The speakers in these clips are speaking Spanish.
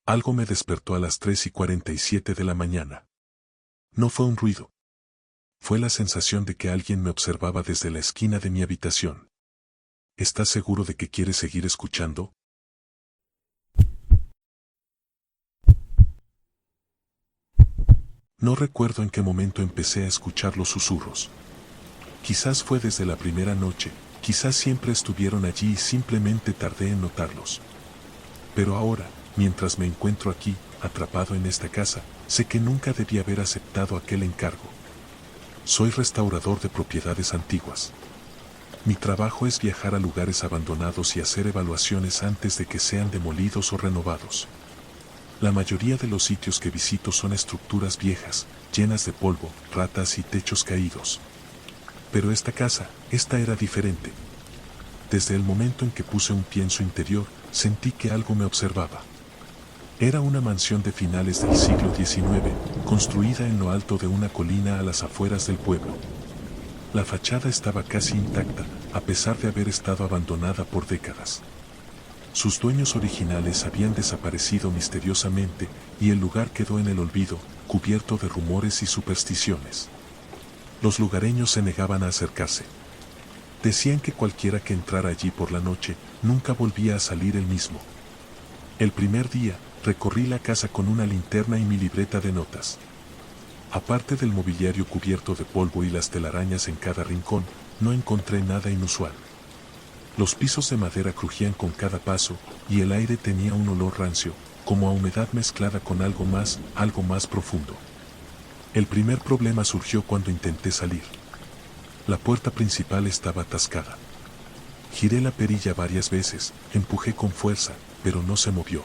Algo me despertó a las 3:47 de la mañana. No fue un ruido. Fue la sensación de que alguien me observaba desde la esquina de mi habitación. ¿Estás seguro de que quieres seguir escuchando? No recuerdo en qué momento empecé a escuchar los susurros. Quizás fue desde la primera noche, quizás siempre estuvieron allí y simplemente tardé en notarlos. Pero ahora, mientras me encuentro aquí, atrapado en esta casa, sé que nunca debí haber aceptado aquel encargo. Soy restaurador de propiedades antiguas. Mi trabajo es viajar a lugares abandonados y hacer evaluaciones antes de que sean demolidos o renovados. La mayoría de los sitios que visito son estructuras viejas, llenas de polvo, ratas y techos caídos. Pero esta casa, esta era diferente. Desde el momento en que puse un pie en su interior, sentí que algo me observaba. Era una mansión de finales del siglo XIX, construida en lo alto de una colina a las afueras del pueblo. La fachada estaba casi intacta, a pesar de haber estado abandonada por décadas. Sus dueños originales habían desaparecido misteriosamente y el lugar quedó en el olvido, cubierto de rumores y supersticiones. Los lugareños se negaban a acercarse. Decían que cualquiera que entrara allí por la noche nunca volvía a salir el mismo. El primer día, recorrí la casa con una linterna y mi libreta de notas. Aparte del mobiliario cubierto de polvo y las telarañas en cada rincón, no encontré nada inusual. Los pisos de madera crujían con cada paso, y el aire tenía un olor rancio, como a humedad mezclada con algo más profundo. El primer problema surgió cuando intenté salir. La puerta principal estaba atascada. Giré la perilla varias veces, empujé con fuerza, pero no se movió.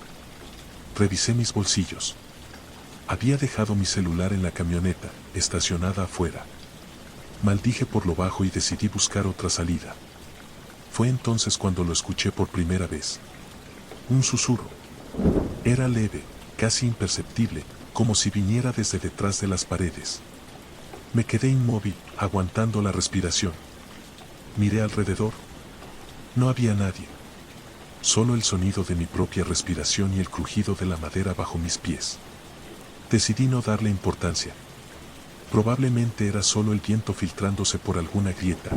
Revisé mis bolsillos. Había dejado mi celular en la camioneta, estacionada afuera. Maldije por lo bajo y decidí buscar otra salida. Fue entonces cuando lo escuché por primera vez. Un susurro. Era leve, casi imperceptible, como si viniera desde detrás de las paredes. Me quedé inmóvil, aguantando la respiración. Miré alrededor. No había nadie. Solo el sonido de mi propia respiración y el crujido de la madera bajo mis pies. Decidí no darle importancia. Probablemente era solo el viento filtrándose por alguna grieta.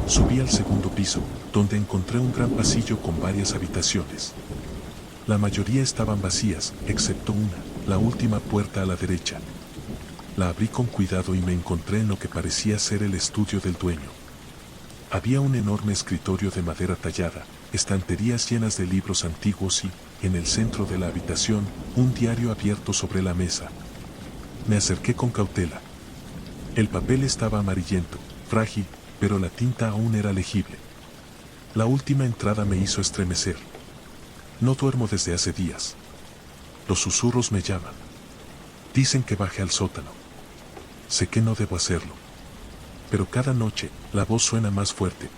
Subí al segundo piso, donde encontré un gran pasillo con varias habitaciones. La mayoría estaban vacías, excepto una, la última puerta a la derecha. La abrí con cuidado y me encontré en lo que parecía ser el estudio del dueño. Había un enorme escritorio de madera tallada, estanterías llenas de libros antiguos y, en el centro de la habitación, un diario abierto sobre la mesa. Me acerqué con cautela. El papel estaba amarillento, frágil, pero la tinta aún era legible. La última entrada me hizo estremecer. No duermo desde hace días. Los susurros me llaman. Dicen que baje al sótano. Sé que no debo hacerlo. Pero cada noche, la voz suena más fuerte.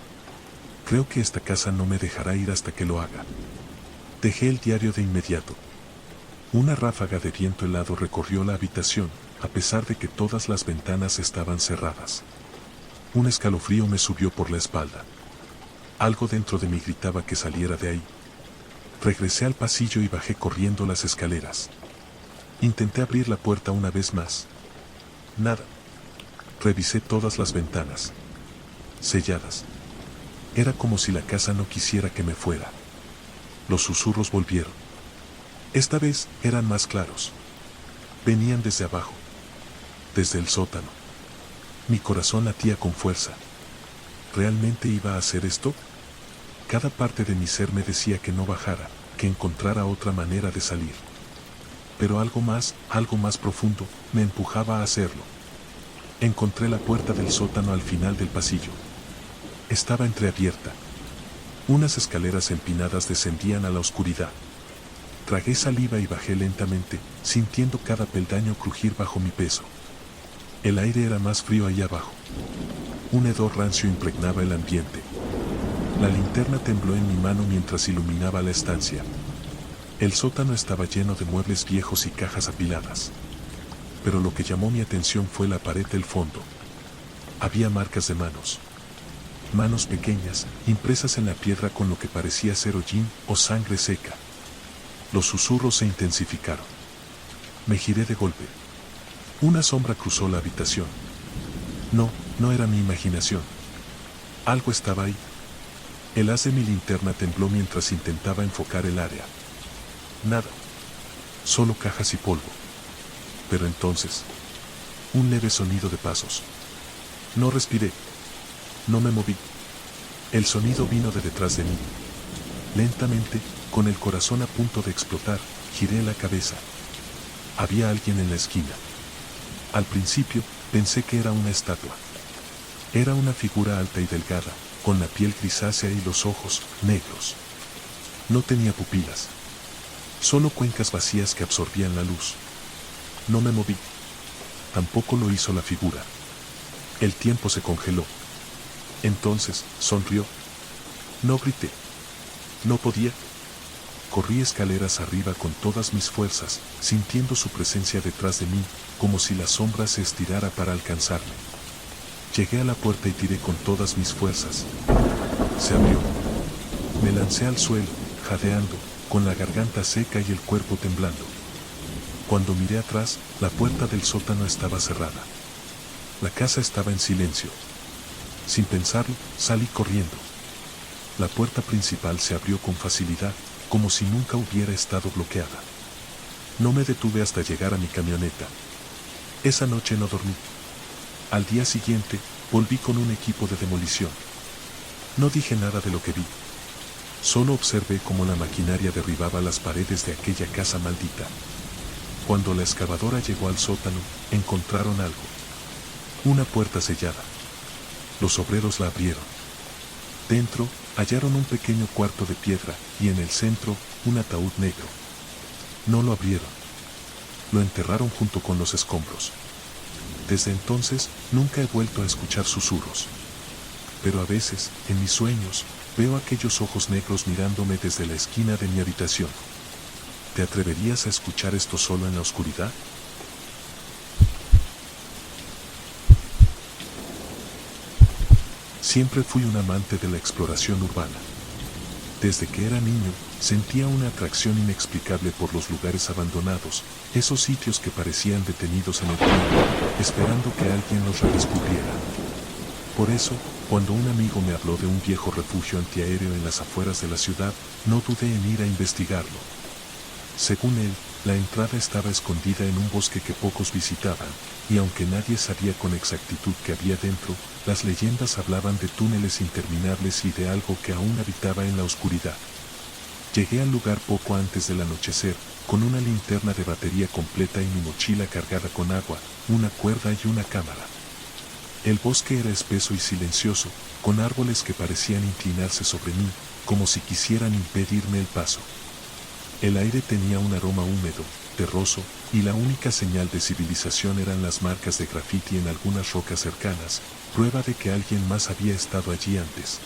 Creo que esta casa no me dejará ir hasta que lo haga. Dejé el diario de inmediato. Una ráfaga de viento helado recorrió la habitación, a pesar de que todas las ventanas estaban cerradas. Un escalofrío me subió por la espalda. Algo dentro de mí gritaba que saliera de ahí. Regresé al pasillo y bajé corriendo las escaleras. Intenté abrir la puerta una vez más. Nada. Revisé todas las ventanas. Selladas. Era como si la casa no quisiera que me fuera. Los susurros volvieron. Esta vez eran más claros. Venían desde abajo. Desde el sótano. Mi corazón latía con fuerza. ¿Realmente iba a hacer esto? Cada parte de mi ser me decía que no bajara, que encontrara otra manera de salir. Pero algo más profundo, me empujaba a hacerlo. Encontré la puerta del sótano al final del pasillo. Estaba entreabierta. Unas escaleras empinadas descendían a la oscuridad. Tragué saliva y bajé lentamente, sintiendo cada peldaño crujir bajo mi peso. El aire era más frío ahí abajo. Un hedor rancio impregnaba el ambiente. La linterna tembló en mi mano mientras iluminaba la estancia. El sótano estaba lleno de muebles viejos y cajas apiladas. Pero lo que llamó mi atención fue la pared del fondo. Había marcas de manos. Manos pequeñas, impresas en la piedra con lo que parecía ser hollín o sangre seca. los susurros se intensificaron. Me giré de golpe. Una sombra cruzó la habitación. No, no era mi imaginación. Algo estaba ahí. El haz de mi linterna tembló mientras intentaba enfocar el área. Nada. Solo cajas y polvo. Pero entonces, un leve sonido de pasos. No respiré. No me moví. El sonido vino de detrás de mí. Lentamente, con el corazón a punto de explotar, giré la cabeza. Había alguien en la esquina. Al principio, pensé que era una estatua. Era una figura alta y delgada, con la piel grisácea y los ojos negros. No tenía pupilas. Solo cuencas vacías que absorbían la luz. No me moví. Tampoco lo hizo la figura. El tiempo se congeló. Entonces, sonrió. No grité. No podía. Corrí escaleras arriba con todas mis fuerzas, sintiendo su presencia detrás de mí, como si la sombra se estirara para alcanzarme. Llegué a la puerta y tiré con todas mis fuerzas. Se abrió. Me lancé al suelo, jadeando, con la garganta seca y el cuerpo temblando. Cuando miré atrás, la puerta del sótano estaba cerrada. La casa estaba en silencio. Sin pensarlo, salí corriendo. La puerta principal se abrió con facilidad, como si nunca hubiera estado bloqueada. No me detuve hasta llegar a mi camioneta. Esa noche no dormí. Al día siguiente, volví con un equipo de demolición. No dije nada de lo que vi. Solo observé cómo la maquinaria derribaba las paredes de aquella casa maldita. Cuando la excavadora llegó al sótano, encontraron algo. Una puerta sellada. Los obreros la abrieron. Dentro, hallaron un pequeño cuarto de piedra y en el centro, un ataúd negro. No lo abrieron. Lo enterraron junto con los escombros. Desde entonces, nunca he vuelto a escuchar susurros. Pero a veces, en mis sueños, veo aquellos ojos negros mirándome desde la esquina de mi habitación. ¿Te atreverías a escuchar esto solo en la oscuridad? Siempre fui un amante de la exploración urbana. Desde que era niño, sentía una atracción inexplicable por los lugares abandonados, esos sitios que parecían detenidos en el tiempo, esperando que alguien los redescubriera. Por eso, cuando un amigo me habló de un viejo refugio antiaéreo en las afueras de la ciudad, no dudé en ir a investigarlo. Según él, la entrada estaba escondida en un bosque que pocos visitaban, y aunque nadie sabía con exactitud qué había dentro, las leyendas hablaban de túneles interminables y de algo que aún habitaba en la oscuridad. Llegué al lugar poco antes del anochecer, con una linterna de batería completa y mi mochila cargada con agua, una cuerda y una cámara. El bosque era espeso y silencioso, con árboles que parecían inclinarse sobre mí, como si quisieran impedirme el paso. El aire tenía un aroma húmedo, terroso, y la única señal de civilización eran las marcas de grafiti en algunas rocas cercanas, prueba de que alguien más había estado allí antes.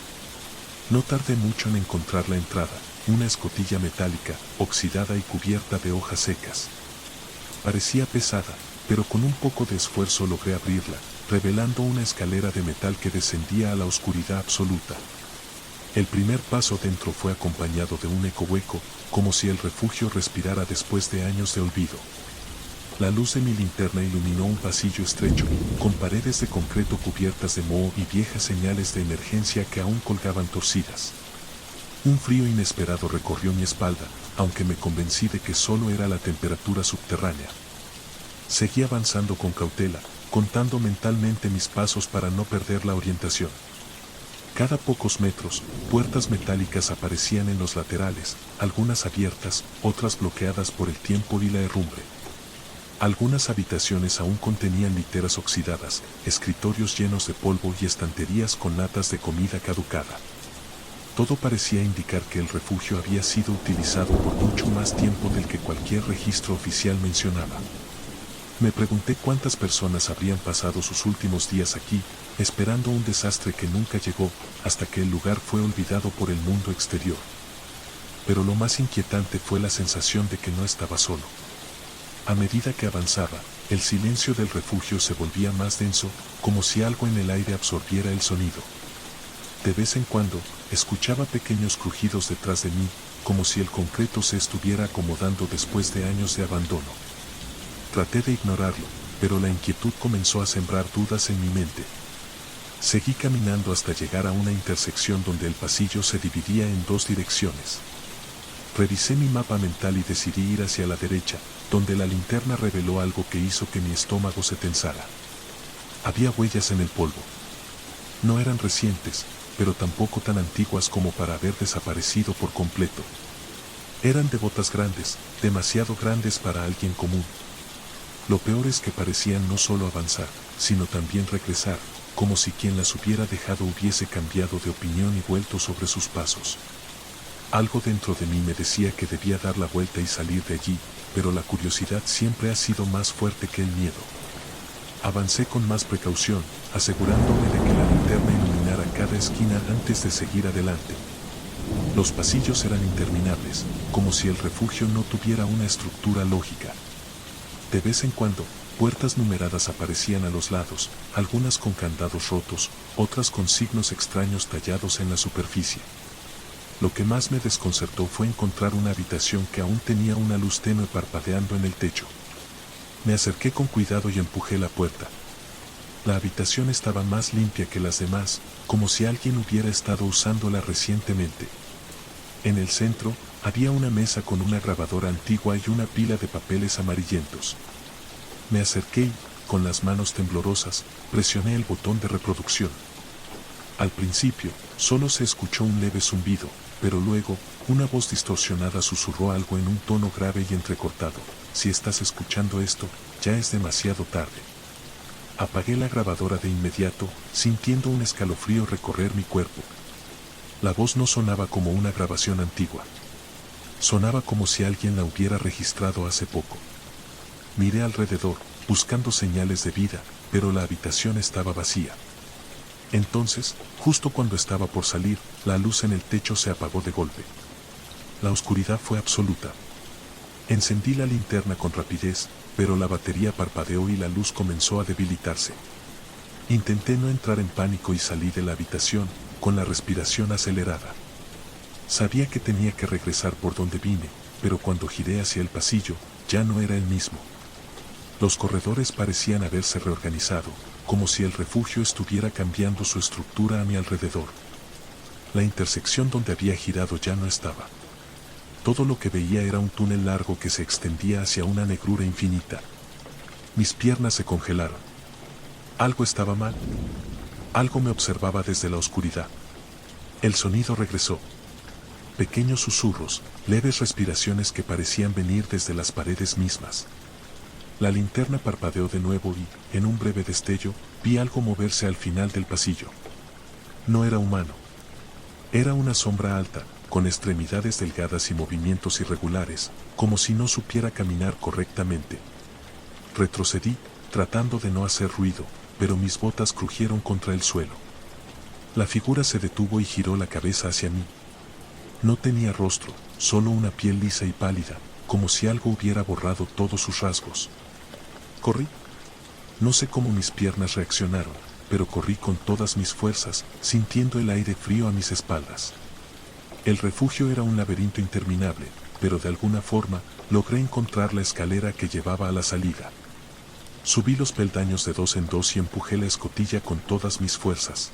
No tardé mucho en encontrar la entrada, una escotilla metálica, oxidada y cubierta de hojas secas. Parecía pesada, pero con un poco de esfuerzo logré abrirla, revelando una escalera de metal que descendía a la oscuridad absoluta. El primer paso dentro fue acompañado de un eco hueco, como si el refugio respirara después de años de olvido. La luz de mi linterna iluminó un pasillo estrecho, con paredes de concreto cubiertas de moho y viejas señales de emergencia que aún colgaban torcidas. Un frío inesperado recorrió mi espalda, aunque me convencí de que solo era la temperatura subterránea. Seguí avanzando con cautela, contando mentalmente mis pasos para no perder la orientación. Cada pocos metros, puertas metálicas aparecían en los laterales, algunas abiertas, otras bloqueadas por el tiempo y la herrumbre. Algunas habitaciones aún contenían literas oxidadas, escritorios llenos de polvo y estanterías con latas de comida caducada. Todo parecía indicar que el refugio había sido utilizado por mucho más tiempo del que cualquier registro oficial mencionaba. Me pregunté cuántas personas habrían pasado sus últimos días aquí, esperando un desastre que nunca llegó, hasta que el lugar fue olvidado por el mundo exterior. Pero lo más inquietante fue la sensación de que no estaba solo. A medida que avanzaba, el silencio del refugio se volvía más denso, como si algo en el aire absorbiera el sonido. De vez en cuando, escuchaba pequeños crujidos detrás de mí, como si el concreto se estuviera acomodando después de años de abandono. Traté de ignorarlo, pero la inquietud comenzó a sembrar dudas en mi mente. Seguí caminando hasta llegar a una intersección donde el pasillo se dividía en dos direcciones. Revisé mi mapa mental y decidí ir hacia la derecha, donde la linterna reveló algo que hizo que mi estómago se tensara. Había huellas en el polvo. No eran recientes, pero tampoco tan antiguas como para haber desaparecido por completo. Eran de botas grandes, demasiado grandes para alguien común. Lo peor es que parecían no solo avanzar, sino también regresar, como si quien las hubiera dejado hubiese cambiado de opinión y vuelto sobre sus pasos. Algo dentro de mí me decía que debía dar la vuelta y salir de allí, pero la curiosidad siempre ha sido más fuerte que el miedo. Avancé con más precaución, asegurándome de que la linterna iluminara cada esquina antes de seguir adelante. Los pasillos eran interminables, como si el refugio no tuviera una estructura lógica. De vez en cuando, puertas numeradas aparecían a los lados, algunas con candados rotos, otras con signos extraños tallados en la superficie. Lo que más me desconcertó fue encontrar una habitación que aún tenía una luz tenue parpadeando en el techo. Me acerqué con cuidado y empujé la puerta. La habitación estaba más limpia que las demás, como si alguien hubiera estado usándola recientemente. En el centro, había una mesa con una grabadora antigua y una pila de papeles amarillentos. Me acerqué y, con las manos temblorosas, presioné el botón de reproducción. Al principio, solo se escuchó un leve zumbido, pero luego, una voz distorsionada susurró algo en un tono grave y entrecortado. Si estás escuchando esto, ya es demasiado tarde. Apagué la grabadora de inmediato, sintiendo un escalofrío recorrer mi cuerpo. La voz no sonaba como una grabación antigua. Sonaba como si alguien la hubiera registrado hace poco. Miré alrededor, buscando señales de vida, pero la habitación estaba vacía. Entonces, justo cuando estaba por salir, la luz en el techo se apagó de golpe. La oscuridad fue absoluta. Encendí la linterna con rapidez, pero la batería parpadeó y la luz comenzó a debilitarse. Intenté no entrar en pánico y salí de la habitación, con la respiración acelerada. Sabía que tenía que regresar por donde vine, pero cuando giré hacia el pasillo, ya no era el mismo. Los corredores parecían haberse reorganizado, como si el refugio estuviera cambiando su estructura a mi alrededor. La intersección donde había girado ya no estaba. Todo lo que veía era un túnel largo que se extendía hacia una negrura infinita. Mis piernas se congelaron. Algo estaba mal. Algo me observaba desde la oscuridad. El sonido regresó. Pequeños susurros, leves respiraciones que parecían venir desde las paredes mismas. La linterna parpadeó de nuevo y, en un breve destello, vi algo moverse al final del pasillo. No era humano. Era una sombra alta, con extremidades delgadas y movimientos irregulares, como si no supiera caminar correctamente. Retrocedí, tratando de no hacer ruido, pero mis botas crujieron contra el suelo. La figura se detuvo y giró la cabeza hacia mí. No tenía rostro, solo una piel lisa y pálida, como si algo hubiera borrado todos sus rasgos. Corrí. No sé cómo mis piernas reaccionaron, pero corrí con todas mis fuerzas, sintiendo el aire frío a mis espaldas. El refugio era un laberinto interminable, pero de alguna forma, logré encontrar la escalera que llevaba a la salida. Subí los peldaños de dos en dos y empujé la escotilla con todas mis fuerzas.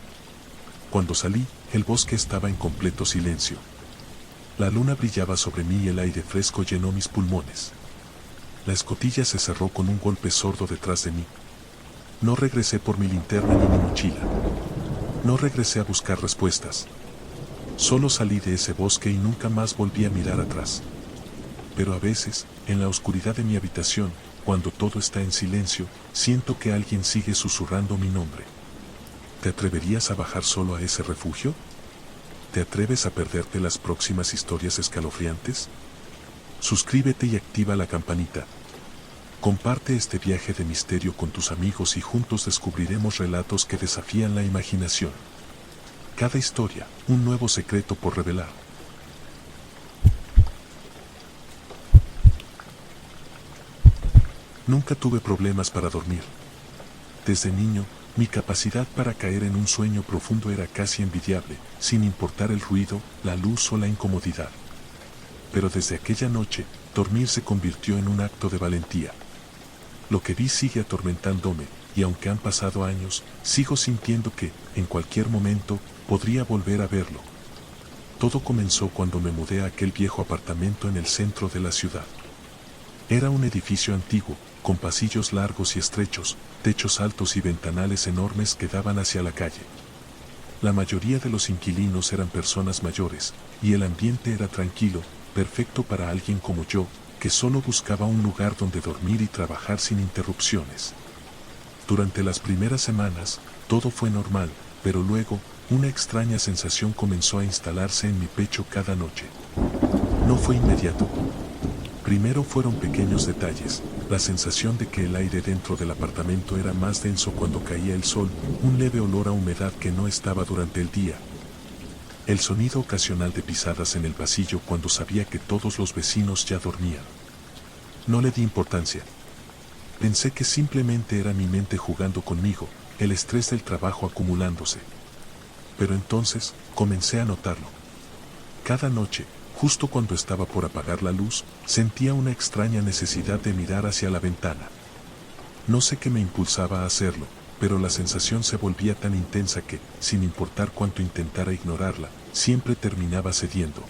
Cuando salí, el bosque estaba en completo silencio. La luna brillaba sobre mí y el aire fresco llenó mis pulmones. La escotilla se cerró con un golpe sordo detrás de mí. No regresé por mi linterna ni mi mochila. No regresé a buscar respuestas. Solo salí de ese bosque y nunca más volví a mirar atrás. Pero a veces, en la oscuridad de mi habitación, cuando todo está en silencio, siento que alguien sigue susurrando mi nombre. ¿Te atreverías a bajar solo a ese refugio? ¿Te atreves a perderte las próximas historias escalofriantes? Suscríbete y activa la campanita. Comparte este viaje de misterio con tus amigos y juntos descubriremos relatos que desafían la imaginación. Cada historia, un nuevo secreto por revelar. Nunca tuve problemas para dormir. Desde niño, mi capacidad para caer en un sueño profundo era casi envidiable, sin importar el ruido, la luz o la incomodidad. pero desde aquella noche, dormir se convirtió en un acto de valentía. Lo que vi sigue atormentándome, y aunque han pasado años, sigo sintiendo que, en cualquier momento, podría volver a verlo. Todo comenzó cuando me mudé a aquel viejo apartamento en el centro de la ciudad. Era un edificio antiguo, con pasillos largos y estrechos, techos altos y ventanales enormes que daban hacia la calle. La mayoría de los inquilinos eran personas mayores, y el ambiente era tranquilo, perfecto para alguien como yo, que solo buscaba un lugar donde dormir y trabajar sin interrupciones. Durante las primeras semanas, todo fue normal, pero luego, una extraña sensación comenzó a instalarse en mi pecho cada noche. No fue inmediato. Primero fueron pequeños detalles, la sensación de que el aire dentro del apartamento era más denso cuando caía el sol, un leve olor a humedad que no estaba durante el día. El sonido ocasional de pisadas en el pasillo cuando sabía que todos los vecinos ya dormían. No le di importancia. Pensé que simplemente era mi mente jugando conmigo, el estrés del trabajo acumulándose. Pero entonces, comencé a notarlo. Cada noche, justo cuando estaba por apagar la luz, sentía una extraña necesidad de mirar hacia la ventana. No sé qué me impulsaba a hacerlo, pero la sensación se volvía tan intensa que, sin importar cuánto intentara ignorarla, siempre terminaba cediendo.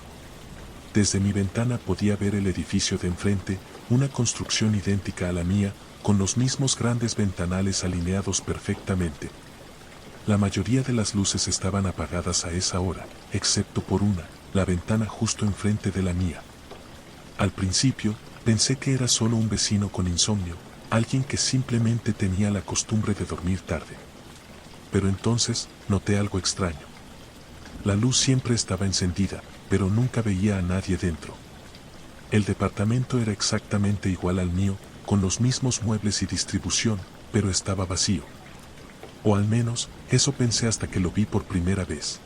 Desde mi ventana podía ver el edificio de enfrente, una construcción idéntica a la mía, con los mismos grandes ventanales alineados perfectamente. La mayoría de las luces estaban apagadas a esa hora, excepto por una, la ventana justo enfrente de la mía. Al principio, pensé que era solo un vecino con insomnio, alguien que simplemente tenía la costumbre de dormir tarde. Pero entonces, noté algo extraño. La luz siempre estaba encendida, pero nunca veía a nadie dentro. El departamento era exactamente igual al mío, con los mismos muebles y distribución, pero estaba vacío. O al menos, eso pensé hasta que lo vi por primera vez.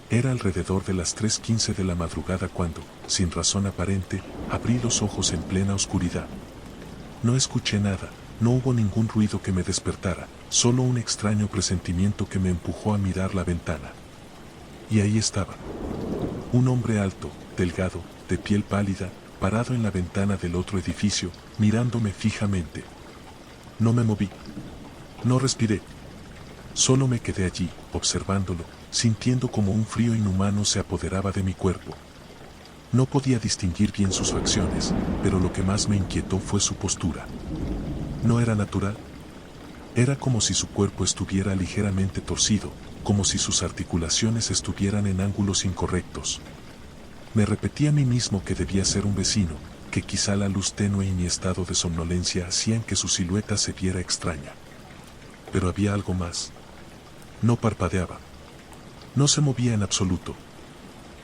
Era alrededor de las 3:15 de la madrugada cuando, sin razón aparente, abrí los ojos en plena oscuridad. No escuché nada, no hubo ningún ruido que me despertara, solo un extraño presentimiento que me empujó a mirar la ventana. Y ahí estaba. Un hombre alto, delgado, de piel pálida, parado en la ventana del otro edificio, mirándome fijamente. No me moví. No respiré. Solo me quedé allí, observándolo, sintiendo como un frío inhumano se apoderaba de mi cuerpo. No podía distinguir bien sus facciones, pero lo que más me inquietó fue su postura. No era natural. Era como si su cuerpo estuviera ligeramente torcido, como si sus articulaciones estuvieran en ángulos incorrectos. Me repetí a mí mismo que debía ser un vecino, que quizá la luz tenue y mi estado de somnolencia hacían que su silueta se viera extraña. Pero había algo más. No parpadeaba. No se movía en absoluto.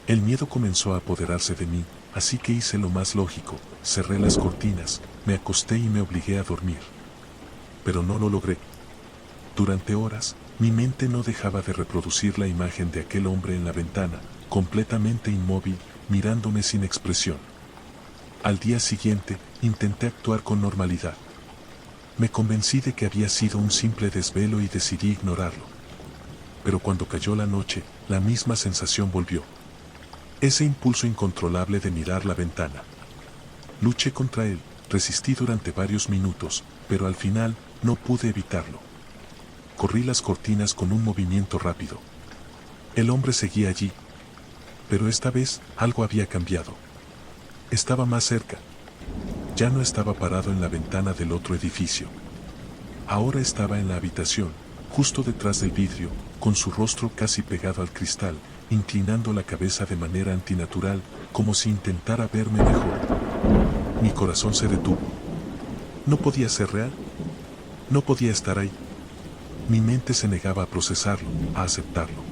El miedo comenzó a apoderarse de mí, así que hice lo más lógico, cerré las cortinas, me acosté y me obligué a dormir. Pero no lo logré. Durante horas, mi mente no dejaba de reproducir la imagen de aquel hombre en la ventana, completamente inmóvil, mirándome sin expresión. Al día siguiente, intenté actuar con normalidad. Me convencí de que había sido un simple desvelo y decidí ignorarlo. Pero cuando cayó la noche, la misma sensación volvió. Ese impulso incontrolable de mirar la ventana. Luché contra él, resistí durante varios minutos, pero al final, no pude evitarlo. Corrí las cortinas con un movimiento rápido. El hombre seguía allí. Pero esta vez, algo había cambiado. Estaba más cerca. Ya no estaba parado en la ventana del otro edificio. Ahora estaba en la habitación, justo detrás del vidrio, con su rostro casi pegado al cristal, inclinando la cabeza de manera antinatural, como si intentara verme mejor. Mi corazón se detuvo. No podía ser real. No podía estar ahí. Mi mente se negaba a procesarlo, a aceptarlo.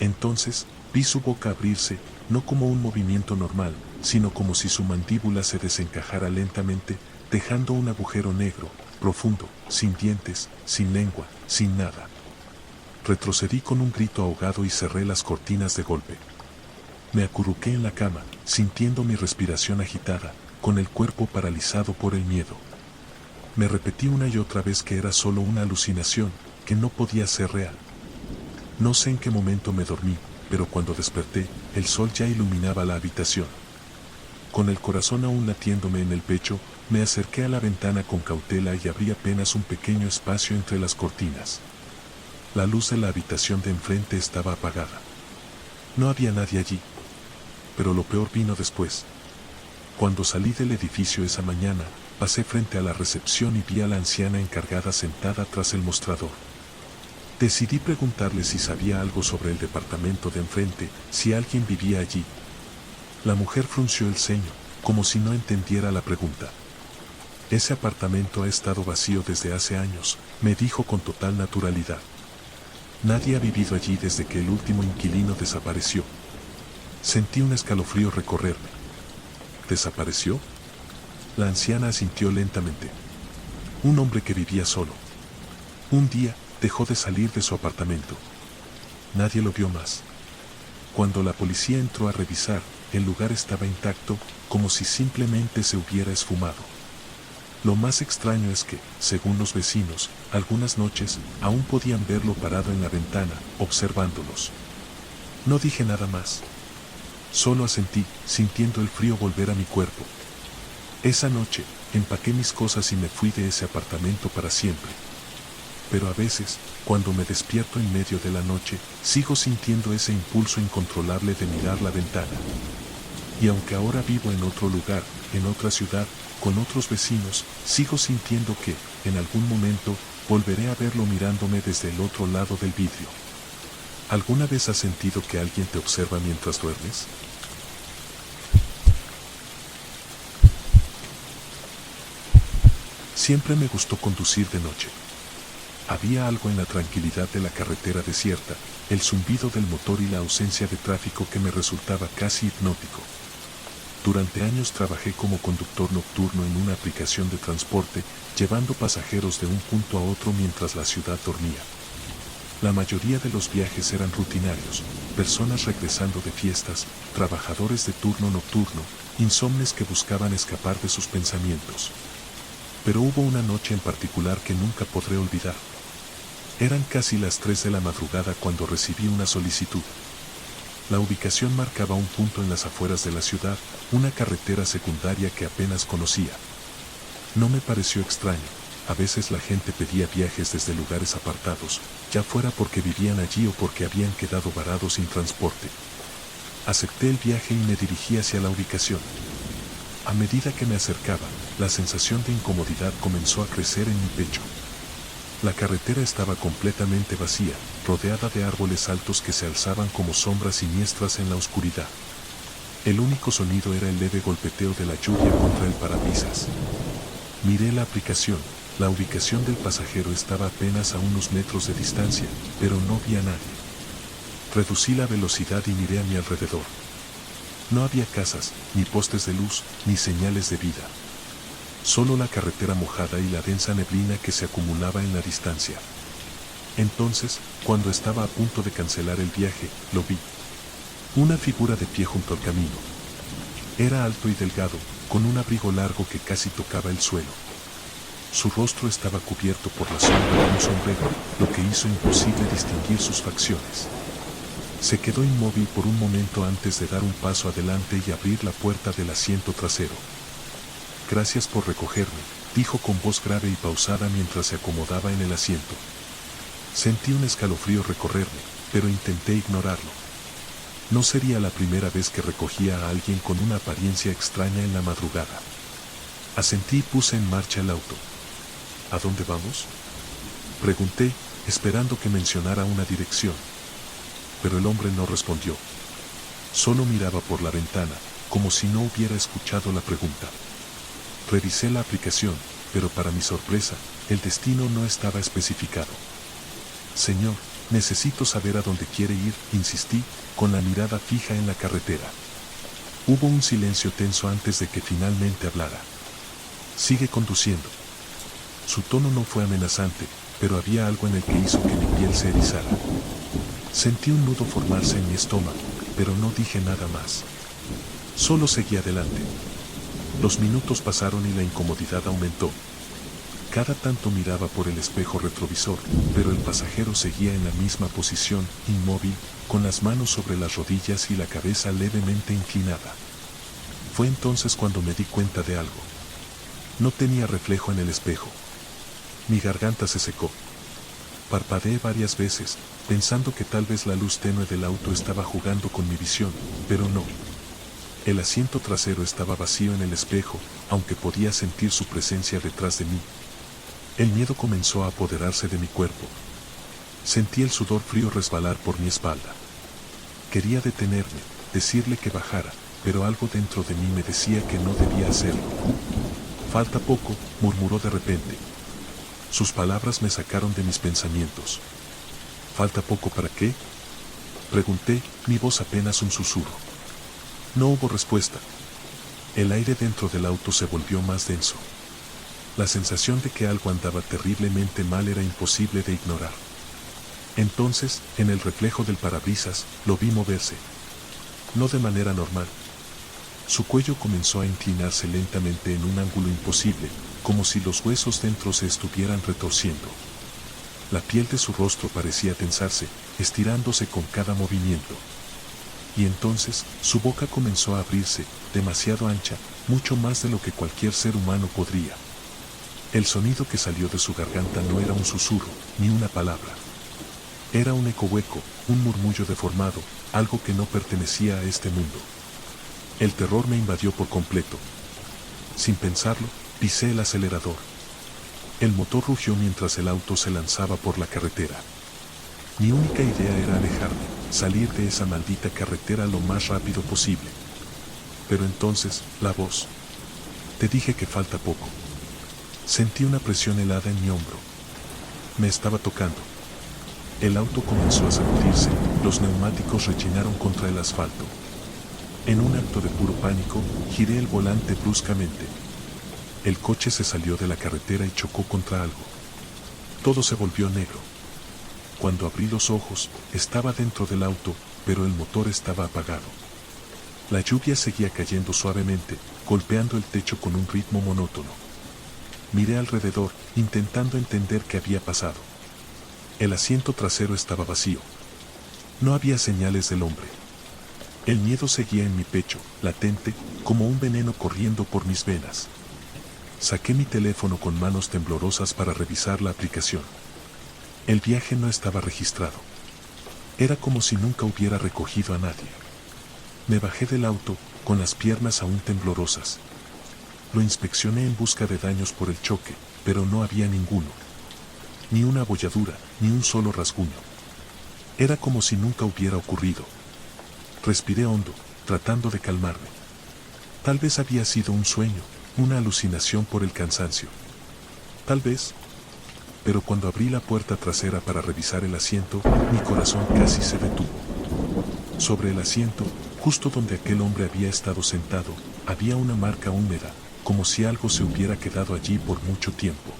Entonces, vi su boca abrirse, no como un movimiento normal, sino como si su mandíbula se desencajara lentamente, dejando un agujero negro, profundo, sin dientes, sin lengua, sin nada. Retrocedí con un grito ahogado y cerré las cortinas de golpe. Me acurruqué en la cama, sintiendo mi respiración agitada, con el cuerpo paralizado por el miedo. Me repetí una y otra vez que era solo una alucinación, que no podía ser real. No sé en qué momento me dormí, pero cuando desperté, el sol ya iluminaba la habitación. Con el corazón aún latiéndome en el pecho, me acerqué a la ventana con cautela y abrí apenas un pequeño espacio entre las cortinas. La luz de la habitación de enfrente estaba apagada. No había nadie allí. Pero lo peor vino después. Cuando salí del edificio esa mañana, pasé frente a la recepción y vi a la anciana encargada sentada tras el mostrador. Decidí preguntarle si sabía algo sobre el departamento de enfrente, si alguien vivía allí. La mujer frunció el ceño, como si no entendiera la pregunta. Ese apartamento ha estado vacío desde hace años, me dijo con total naturalidad. Nadie ha vivido allí desde que el último inquilino desapareció. Sentí un escalofrío recorrerme. ¿Desapareció? La anciana asintió lentamente. Un hombre que vivía solo. Un día, dejó de salir de su apartamento. Nadie lo vio más. Cuando la policía entró a revisar, el lugar estaba intacto, como si simplemente se hubiera esfumado. Lo más extraño es que, según los vecinos, algunas noches aún podían verlo parado en la ventana, observándolos. No dije nada más. Solo asentí, sintiendo el frío volver a mi cuerpo. Esa noche, empaqué mis cosas y me fui de ese apartamento para siempre. Pero a veces, cuando me despierto en medio de la noche, sigo sintiendo ese impulso incontrolable de mirar la ventana. Y aunque ahora vivo en otro lugar, en otra ciudad, con otros vecinos, sigo sintiendo que, en algún momento, volveré a verlo mirándome desde el otro lado del vidrio. ¿Alguna vez has sentido que alguien te observa mientras duermes? Siempre me gustó conducir de noche. Había algo en la tranquilidad de la carretera desierta, el zumbido del motor y la ausencia de tráfico que me resultaba casi hipnótico. Durante años trabajé como conductor nocturno en una aplicación de transporte, llevando pasajeros de un punto a otro mientras la ciudad dormía. La mayoría de los viajes eran rutinarios, personas regresando de fiestas, trabajadores de turno nocturno, insomnes que buscaban escapar de sus pensamientos. Pero hubo una noche en particular que nunca podré olvidar. Eran casi las 3 de la madrugada cuando recibí una solicitud. La ubicación marcaba un punto en las afueras de la ciudad, una carretera secundaria que apenas conocía. No me pareció extraño, a veces la gente pedía viajes desde lugares apartados, ya fuera porque vivían allí o porque habían quedado varados sin transporte. Acepté el viaje y me dirigí hacia la ubicación. A medida que me acercaba, la sensación de incomodidad comenzó a crecer en mi pecho. La carretera estaba completamente vacía, rodeada de árboles altos que se alzaban como sombras siniestras en la oscuridad. El único sonido era el leve golpeteo de la lluvia contra el parabrisas. Miré la aplicación, la ubicación del pasajero estaba apenas a unos metros de distancia, pero no vi a nadie. Reducí la velocidad y miré a mi alrededor. No había casas, ni postes de luz, ni señales de vida. Solo la carretera mojada y la densa neblina que se acumulaba en la distancia. Entonces, cuando estaba a punto de cancelar el viaje, lo vi. Una figura de pie junto al camino. Era alto y delgado, con un abrigo largo que casi tocaba el suelo. Su rostro estaba cubierto por la sombra de un sombrero, lo que hizo imposible distinguir sus facciones. Se quedó inmóvil por un momento antes de dar un paso adelante y abrir la puerta del asiento trasero. «Gracias por recogerme», dijo con voz grave y pausada mientras se acomodaba en el asiento. Sentí un escalofrío recorrerme, pero intenté ignorarlo. No sería la primera vez que recogía a alguien con una apariencia extraña en la madrugada. Asentí y puse en marcha el auto. «¿A dónde vamos?», pregunté, esperando que mencionara una dirección. Pero el hombre no respondió. Solo miraba por la ventana, como si no hubiera escuchado la pregunta. Revisé la aplicación, pero para mi sorpresa, el destino no estaba especificado. «Señor, necesito saber a dónde quiere ir», insistí, con la mirada fija en la carretera. Hubo un silencio tenso antes de que finalmente hablara. «Sigue conduciendo». Su tono no fue amenazante, pero había algo en el que hizo que mi piel se erizara. Sentí un nudo formarse en mi estómago, pero no dije nada más. Solo seguí adelante. Los minutos pasaron y la incomodidad aumentó. Cada tanto miraba por el espejo retrovisor, pero el pasajero seguía en la misma posición, inmóvil, con las manos sobre las rodillas y la cabeza levemente inclinada. Fue entonces cuando me di cuenta de algo. No tenía reflejo en el espejo. Mi garganta se secó. Parpadeé varias veces, pensando que tal vez la luz tenue del auto estaba jugando con mi visión, pero no. El asiento trasero estaba vacío en el espejo, aunque podía sentir su presencia detrás de mí. El miedo comenzó a apoderarse de mi cuerpo. Sentí el sudor frío resbalar por mi espalda. Quería detenerme, decirle que bajara, pero algo dentro de mí me decía que no debía hacerlo. Falta poco, murmuró de repente. Sus palabras me sacaron de mis pensamientos. ¿Falta poco para qué? Pregunté, mi voz apenas un susurro. No hubo respuesta. El aire dentro del auto se volvió más denso. La sensación de que algo andaba terriblemente mal era imposible de ignorar. Entonces, en el reflejo del parabrisas, lo vi moverse. No de manera normal. Su cuello comenzó a inclinarse lentamente en un ángulo imposible, como si los huesos dentro se estuvieran retorciendo. La piel de su rostro parecía tensarse, estirándose con cada movimiento. Y entonces, su boca comenzó a abrirse, demasiado ancha, mucho más de lo que cualquier ser humano podría. El sonido que salió de su garganta no era un susurro, ni una palabra. Era un eco hueco, un murmullo deformado, algo que no pertenecía a este mundo. El terror me invadió por completo. Sin pensarlo, pisé el acelerador. El motor rugió mientras el auto se lanzaba por la carretera. Mi única idea era alejarme, salir de esa maldita carretera lo más rápido posible. Pero entonces, la voz. Te dije que falta poco. Sentí una presión helada en mi hombro. Me estaba tocando. El auto comenzó a sacudirse, los neumáticos rechinaron contra el asfalto. En un acto de puro pánico, giré el volante bruscamente. El coche se salió de la carretera y chocó contra algo. Todo se volvió negro. Cuando abrí los ojos, estaba dentro del auto, pero el motor estaba apagado. La lluvia seguía cayendo suavemente, golpeando el techo con un ritmo monótono. Miré alrededor, intentando entender qué había pasado. El asiento trasero estaba vacío. No había señales del hombre. El miedo seguía en mi pecho, latente, como un veneno corriendo por mis venas. Saqué mi teléfono con manos temblorosas para revisar la aplicación. El viaje no estaba registrado. Era como si nunca hubiera recogido a nadie. Me bajé del auto, con las piernas aún temblorosas. Lo inspeccioné en busca de daños por el choque, pero no había ninguno. Ni una abolladura, ni un solo rasguño. Era como si nunca hubiera ocurrido. Respiré hondo, tratando de calmarme. Tal vez había sido un sueño, una alucinación por el cansancio. Tal vez. Pero cuando abrí la puerta trasera para revisar el asiento, mi corazón casi se detuvo. Sobre el asiento, justo donde aquel hombre había estado sentado, había una marca húmeda, como si algo se hubiera quedado allí por mucho tiempo.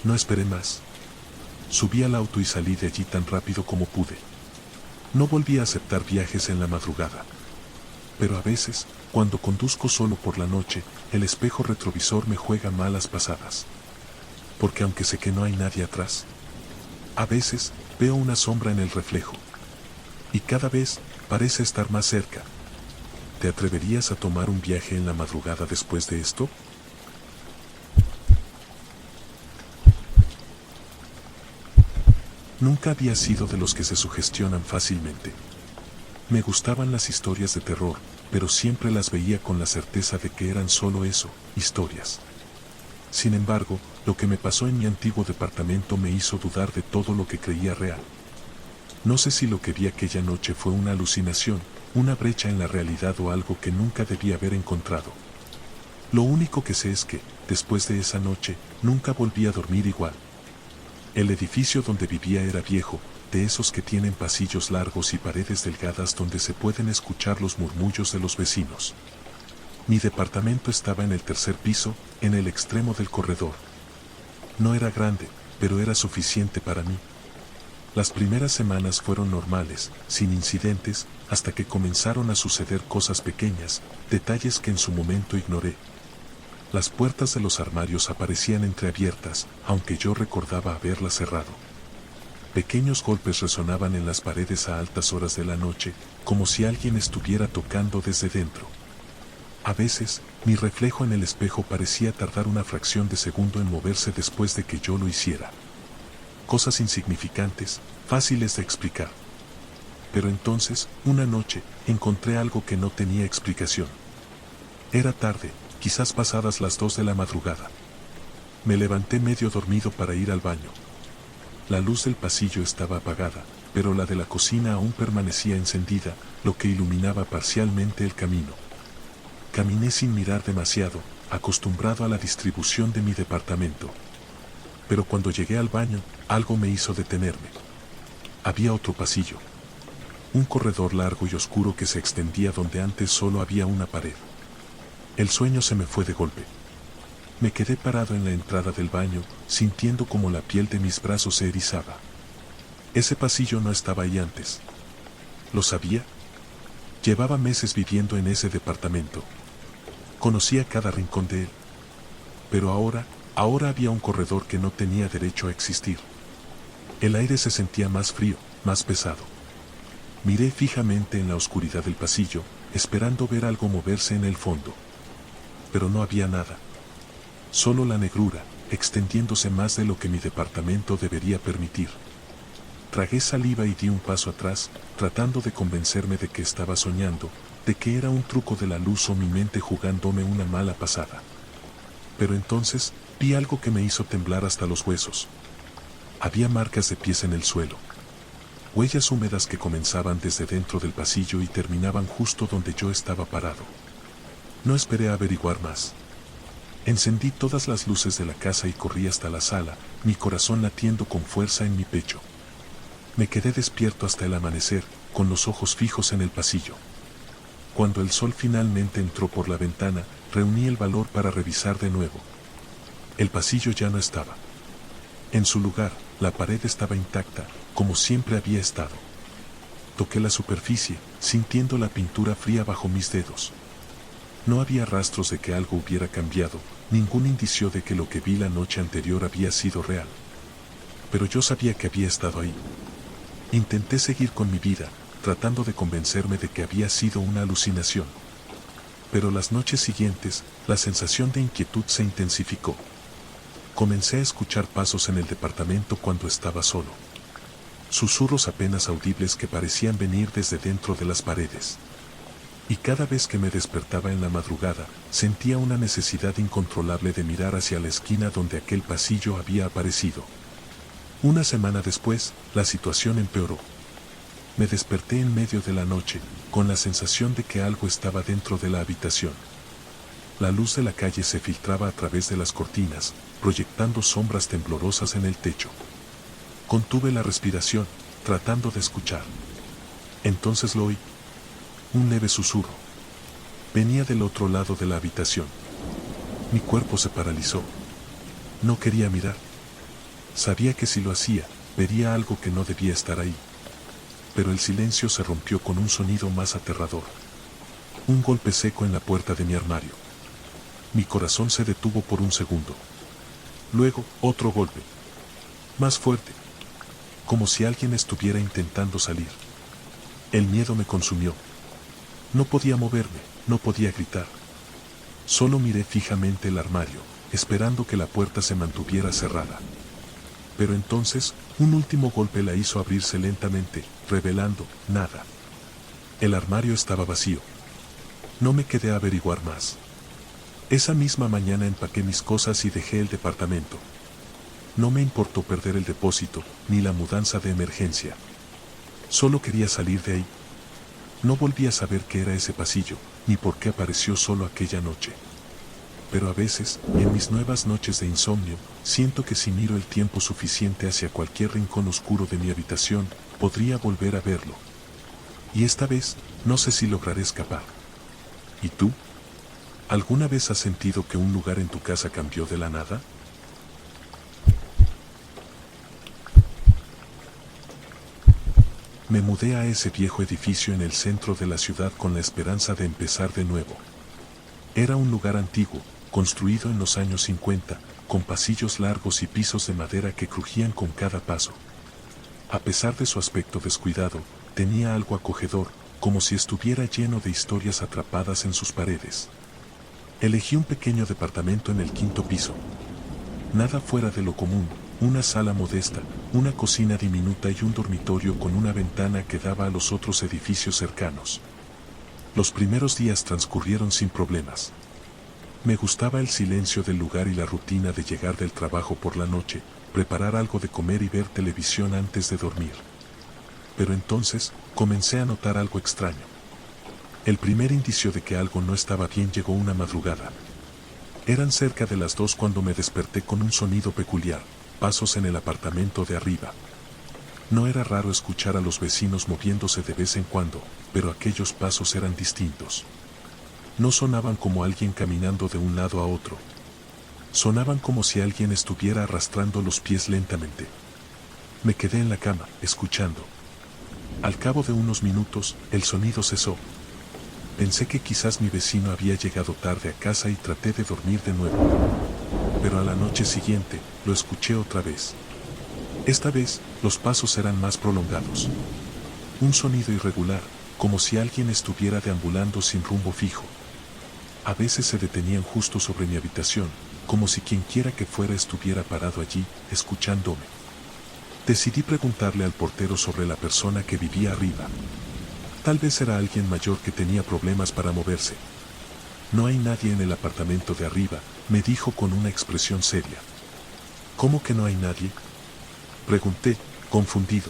No esperé más. Subí al auto y salí de allí tan rápido como pude. No volví a aceptar viajes en la madrugada. Pero a veces, cuando conduzco solo por la noche, el espejo retrovisor me juega malas pasadas. Porque aunque sé que no hay nadie atrás, a veces veo una sombra en el reflejo. Y cada vez parece estar más cerca. ¿Te atreverías a tomar un viaje en la madrugada después de esto? Nunca había sido de los que se sugestionan fácilmente. Me gustaban las historias de terror, pero siempre las veía con la certeza de que eran solo eso, historias. Sin embargo, lo que me pasó en mi antiguo departamento me hizo dudar de todo lo que creía real. No sé si lo que vi aquella noche fue una alucinación, una brecha en la realidad o algo que nunca debí haber encontrado. Lo único que sé es que, después de esa noche, nunca volví a dormir igual. El edificio donde vivía era viejo, de esos que tienen pasillos largos y paredes delgadas donde se pueden escuchar los murmullos de los vecinos. Mi departamento estaba en el tercer piso, en el extremo del corredor. No era grande, pero era suficiente para mí. Las primeras semanas fueron normales, sin incidentes, hasta que comenzaron a suceder cosas pequeñas, detalles que en su momento ignoré. Las puertas de los armarios aparecían entreabiertas, aunque yo recordaba haberlas cerrado. Pequeños golpes resonaban en las paredes a altas horas de la noche, como si alguien estuviera tocando desde dentro. A veces, mi reflejo en el espejo parecía tardar una fracción de segundo en moverse después de que yo lo hiciera. Cosas insignificantes, fáciles de explicar. Pero entonces, una noche, encontré algo que no tenía explicación. Era tarde, quizás pasadas las 2 de la madrugada. Me levanté medio dormido para ir al baño. La luz del pasillo estaba apagada, pero la de la cocina aún permanecía encendida, lo que iluminaba parcialmente el camino. Caminé sin mirar demasiado, acostumbrado a la distribución de mi departamento. Pero cuando llegué al baño, algo me hizo detenerme. Había otro pasillo. Un corredor largo y oscuro que se extendía donde antes solo había una pared. El sueño se me fue de golpe. Me quedé parado en la entrada del baño, sintiendo como la piel de mis brazos se erizaba. Ese pasillo no estaba ahí antes. ¿Lo sabía? Llevaba meses viviendo en ese departamento. Conocía cada rincón de él. Pero ahora había un corredor que no tenía derecho a existir. El aire se sentía más frío, más pesado. Miré fijamente en la oscuridad del pasillo, esperando ver algo moverse en el fondo. Pero no había nada. Solo la negrura, extendiéndose más de lo que mi departamento debería permitir. Tragué saliva y di un paso atrás, tratando de convencerme de que estaba soñando, de que era un truco de la luz o mi mente jugándome una mala pasada. Pero entonces, vi algo que me hizo temblar hasta los huesos. Había marcas de pies en el suelo. Huellas húmedas que comenzaban desde dentro del pasillo y terminaban justo donde yo estaba parado. No esperé a averiguar más. Encendí todas las luces de la casa y corrí hasta la sala, mi corazón latiendo con fuerza en mi pecho. Me quedé despierto hasta el amanecer, con los ojos fijos en el pasillo. Cuando el sol finalmente entró por la ventana, reuní el valor para revisar de nuevo. El pasillo ya no estaba. En su lugar, la pared estaba intacta, como siempre había estado. Toqué la superficie, sintiendo la pintura fría bajo mis dedos. No había rastros de que algo hubiera cambiado, ningún indicio de que lo que vi la noche anterior había sido real. Pero yo sabía que había estado ahí. Intenté seguir con mi vida, tratando de convencerme de que había sido una alucinación. Pero las noches siguientes, la sensación de inquietud se intensificó. Comencé a escuchar pasos en el departamento cuando estaba solo. Susurros apenas audibles que parecían venir desde dentro de las paredes. Y cada vez que me despertaba en la madrugada, sentía una necesidad incontrolable de mirar hacia la esquina donde aquel pasillo había aparecido. Una semana después, la situación empeoró. Me desperté en medio de la noche, con la sensación de que algo estaba dentro de la habitación. La luz de la calle se filtraba a través de las cortinas, proyectando sombras temblorosas en el techo. Contuve la respiración, tratando de escuchar. Entonces lo oí. Un leve susurro. Venía del otro lado de la habitación. Mi cuerpo se paralizó. No quería mirar. Sabía que si lo hacía, vería algo que no debía estar ahí. Pero el silencio se rompió con un sonido más aterrador. Un golpe seco en la puerta de mi armario. Mi corazón se detuvo por un segundo. Luego, otro golpe. Más fuerte. Como si alguien estuviera intentando salir. El miedo me consumió. No podía moverme, no podía gritar. Solo miré fijamente el armario, esperando que la puerta se mantuviera cerrada. Pero entonces, un último golpe la hizo abrirse lentamente, revelando nada. El armario estaba vacío. No me quedé a averiguar más. Esa misma mañana empaqué mis cosas y dejé el departamento. No me importó perder el depósito, ni la mudanza de emergencia. Solo quería salir de ahí. No volví a saber qué era ese pasillo, ni por qué apareció solo aquella noche. Pero a veces, en mis nuevas noches de insomnio, siento que si miro el tiempo suficiente hacia cualquier rincón oscuro de mi habitación, podría volver a verlo. Y esta vez, no sé si lograré escapar. ¿Y tú? ¿Alguna vez has sentido que un lugar en tu casa cambió de la nada? Me mudé a ese viejo edificio en el centro de la ciudad con la esperanza de empezar de nuevo. Era un lugar antiguo, construido en los años 50, con pasillos largos y pisos de madera que crujían con cada paso. A pesar de su aspecto descuidado, tenía algo acogedor, como si estuviera lleno de historias atrapadas en sus paredes. Elegí un pequeño departamento en el quinto piso. Nada fuera de lo común, una sala modesta, una cocina diminuta y un dormitorio con una ventana que daba a los otros edificios cercanos. Los primeros días transcurrieron sin problemas. Me gustaba el silencio del lugar y la rutina de llegar del trabajo por la noche, preparar algo de comer y ver televisión antes de dormir. Pero entonces, comencé a notar algo extraño. El primer indicio de que algo no estaba bien llegó una madrugada. Eran cerca de las 2 cuando me desperté con un sonido peculiar, pasos en el apartamento de arriba. No era raro escuchar a los vecinos moviéndose de vez en cuando, pero aquellos pasos eran distintos. No sonaban como alguien caminando de un lado a otro. Sonaban como si alguien estuviera arrastrando los pies lentamente. Me quedé en la cama, escuchando. Al cabo de unos minutos, el sonido cesó. Pensé que quizás mi vecino había llegado tarde a casa y traté de dormir de nuevo. Pero a la noche siguiente, lo escuché otra vez. Esta vez, los pasos eran más prolongados. Un sonido irregular, como si alguien estuviera deambulando sin rumbo fijo. A veces se detenían justo sobre mi habitación, como si quienquiera que fuera estuviera parado allí, escuchándome. Decidí preguntarle al portero sobre la persona que vivía arriba. Tal vez era alguien mayor que tenía problemas para moverse. No hay nadie en el apartamento de arriba, me dijo con una expresión seria. ¿Cómo que no hay nadie?, pregunté, confundido.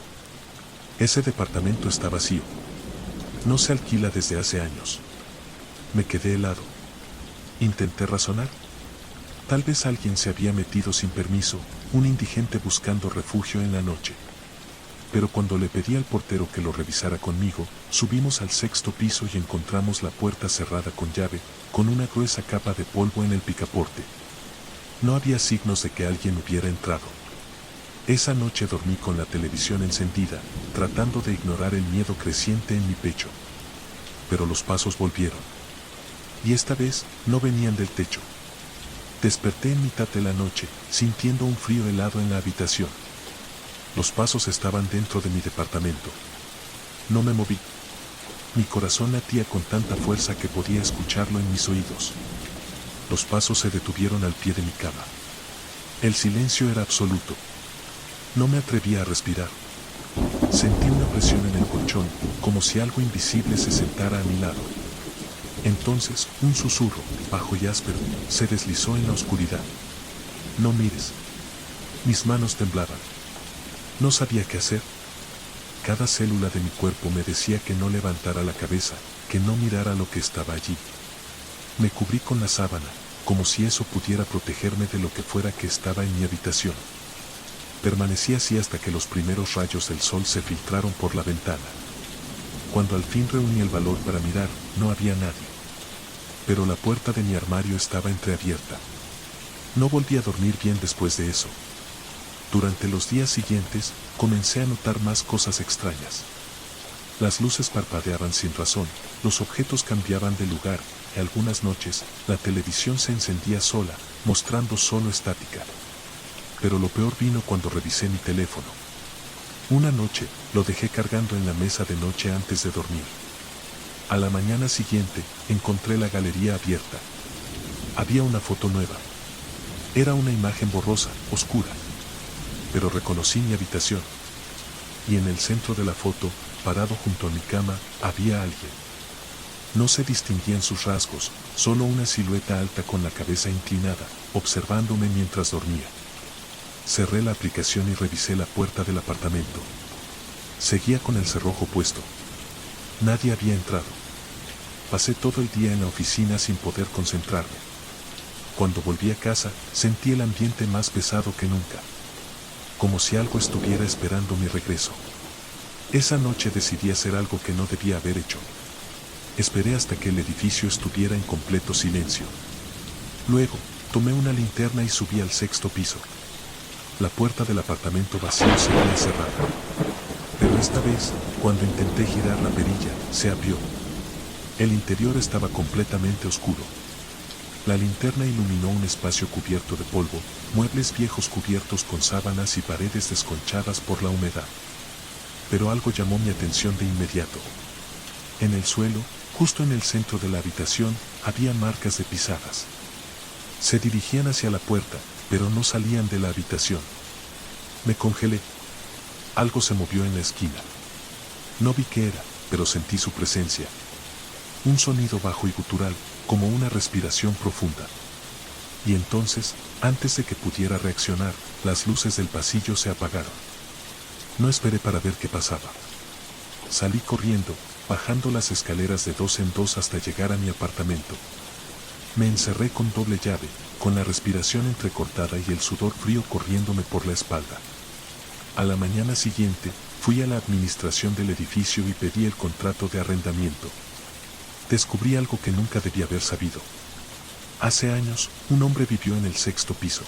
Ese departamento está vacío. No se alquila desde hace años. Me quedé helado. Intenté razonar. Tal vez alguien se había metido sin permiso, un indigente buscando refugio en la noche. Pero cuando le pedí al portero que lo revisara conmigo, subimos al 6º piso y encontramos la puerta cerrada con llave, con una gruesa capa de polvo en el picaporte. No había signos de que alguien hubiera entrado. Esa noche dormí con la televisión encendida, tratando de ignorar el miedo creciente en mi pecho. Pero los pasos volvieron. Y esta vez, no venían del techo. Desperté en mitad de la noche, sintiendo un frío helado en la habitación. Los pasos estaban dentro de mi departamento. No me moví. Mi corazón latía con tanta fuerza que podía escucharlo en mis oídos. Los pasos se detuvieron al pie de mi cama. El silencio era absoluto. No me atrevía a respirar. Sentí una presión en el colchón, como si algo invisible se sentara a mi lado. Entonces, un susurro, bajo y áspero, se deslizó en la oscuridad. No mires. Mis manos temblaban. No sabía qué hacer. Cada célula de mi cuerpo me decía que no levantara la cabeza, que no mirara lo que estaba allí. Me cubrí con la sábana, como si eso pudiera protegerme de lo que fuera que estaba en mi habitación. Permanecí así hasta que los primeros rayos del sol se filtraron por la ventana. Cuando al fin reuní el valor para mirar, no había nadie. Pero la puerta de mi armario estaba entreabierta. No volví a dormir bien después de eso. Durante los días siguientes, comencé a notar más cosas extrañas. Las luces parpadeaban sin razón, los objetos cambiaban de lugar, y algunas noches, la televisión se encendía sola, mostrando solo estática. Pero lo peor vino cuando revisé mi teléfono. Una noche, lo dejé cargando en la mesa de noche antes de dormir. A la mañana siguiente, encontré la galería abierta. Había una foto nueva. Era una imagen borrosa, oscura. Pero reconocí mi habitación. Y en el centro de la foto, parado junto a mi cama, había alguien. No se distinguían sus rasgos, solo una silueta alta con la cabeza inclinada, observándome mientras dormía. Cerré la aplicación y revisé la puerta del apartamento. Seguía con el cerrojo puesto. Nadie había entrado. Pasé todo el día en la oficina sin poder concentrarme. Cuando volví a casa, sentí el ambiente más pesado que nunca. Como si algo estuviera esperando mi regreso. Esa noche decidí hacer algo que no debía haber hecho. Esperé hasta que el edificio estuviera en completo silencio. Luego, tomé una linterna y subí al 6º piso. La puerta del apartamento vacío seguía cerrada. Pero esta vez, cuando intenté girar la perilla, se abrió. El interior estaba completamente oscuro. La linterna iluminó un espacio cubierto de polvo, muebles viejos cubiertos con sábanas y paredes desconchadas por la humedad. Pero algo llamó mi atención de inmediato. En el suelo, justo en el centro de la habitación, Había marcas de pisadas. Se dirigían hacia la puerta, pero no salían de la habitación. Me congelé. Algo se movió en la esquina. No vi qué era, pero sentí su presencia. Un sonido bajo y gutural, como una respiración profunda. Y entonces, antes de que pudiera reaccionar, las luces del pasillo se apagaron. No esperé para ver qué pasaba. Salí corriendo, bajando las escaleras de 2 en 2 hasta llegar a mi apartamento. Me encerré con doble llave, con la respiración entrecortada y el sudor frío corriéndome por la espalda. A la mañana siguiente, fui a la administración del edificio y pedí el contrato de arrendamiento. Descubrí algo que nunca debía haber sabido. Hace años, un hombre vivió en el 6º piso.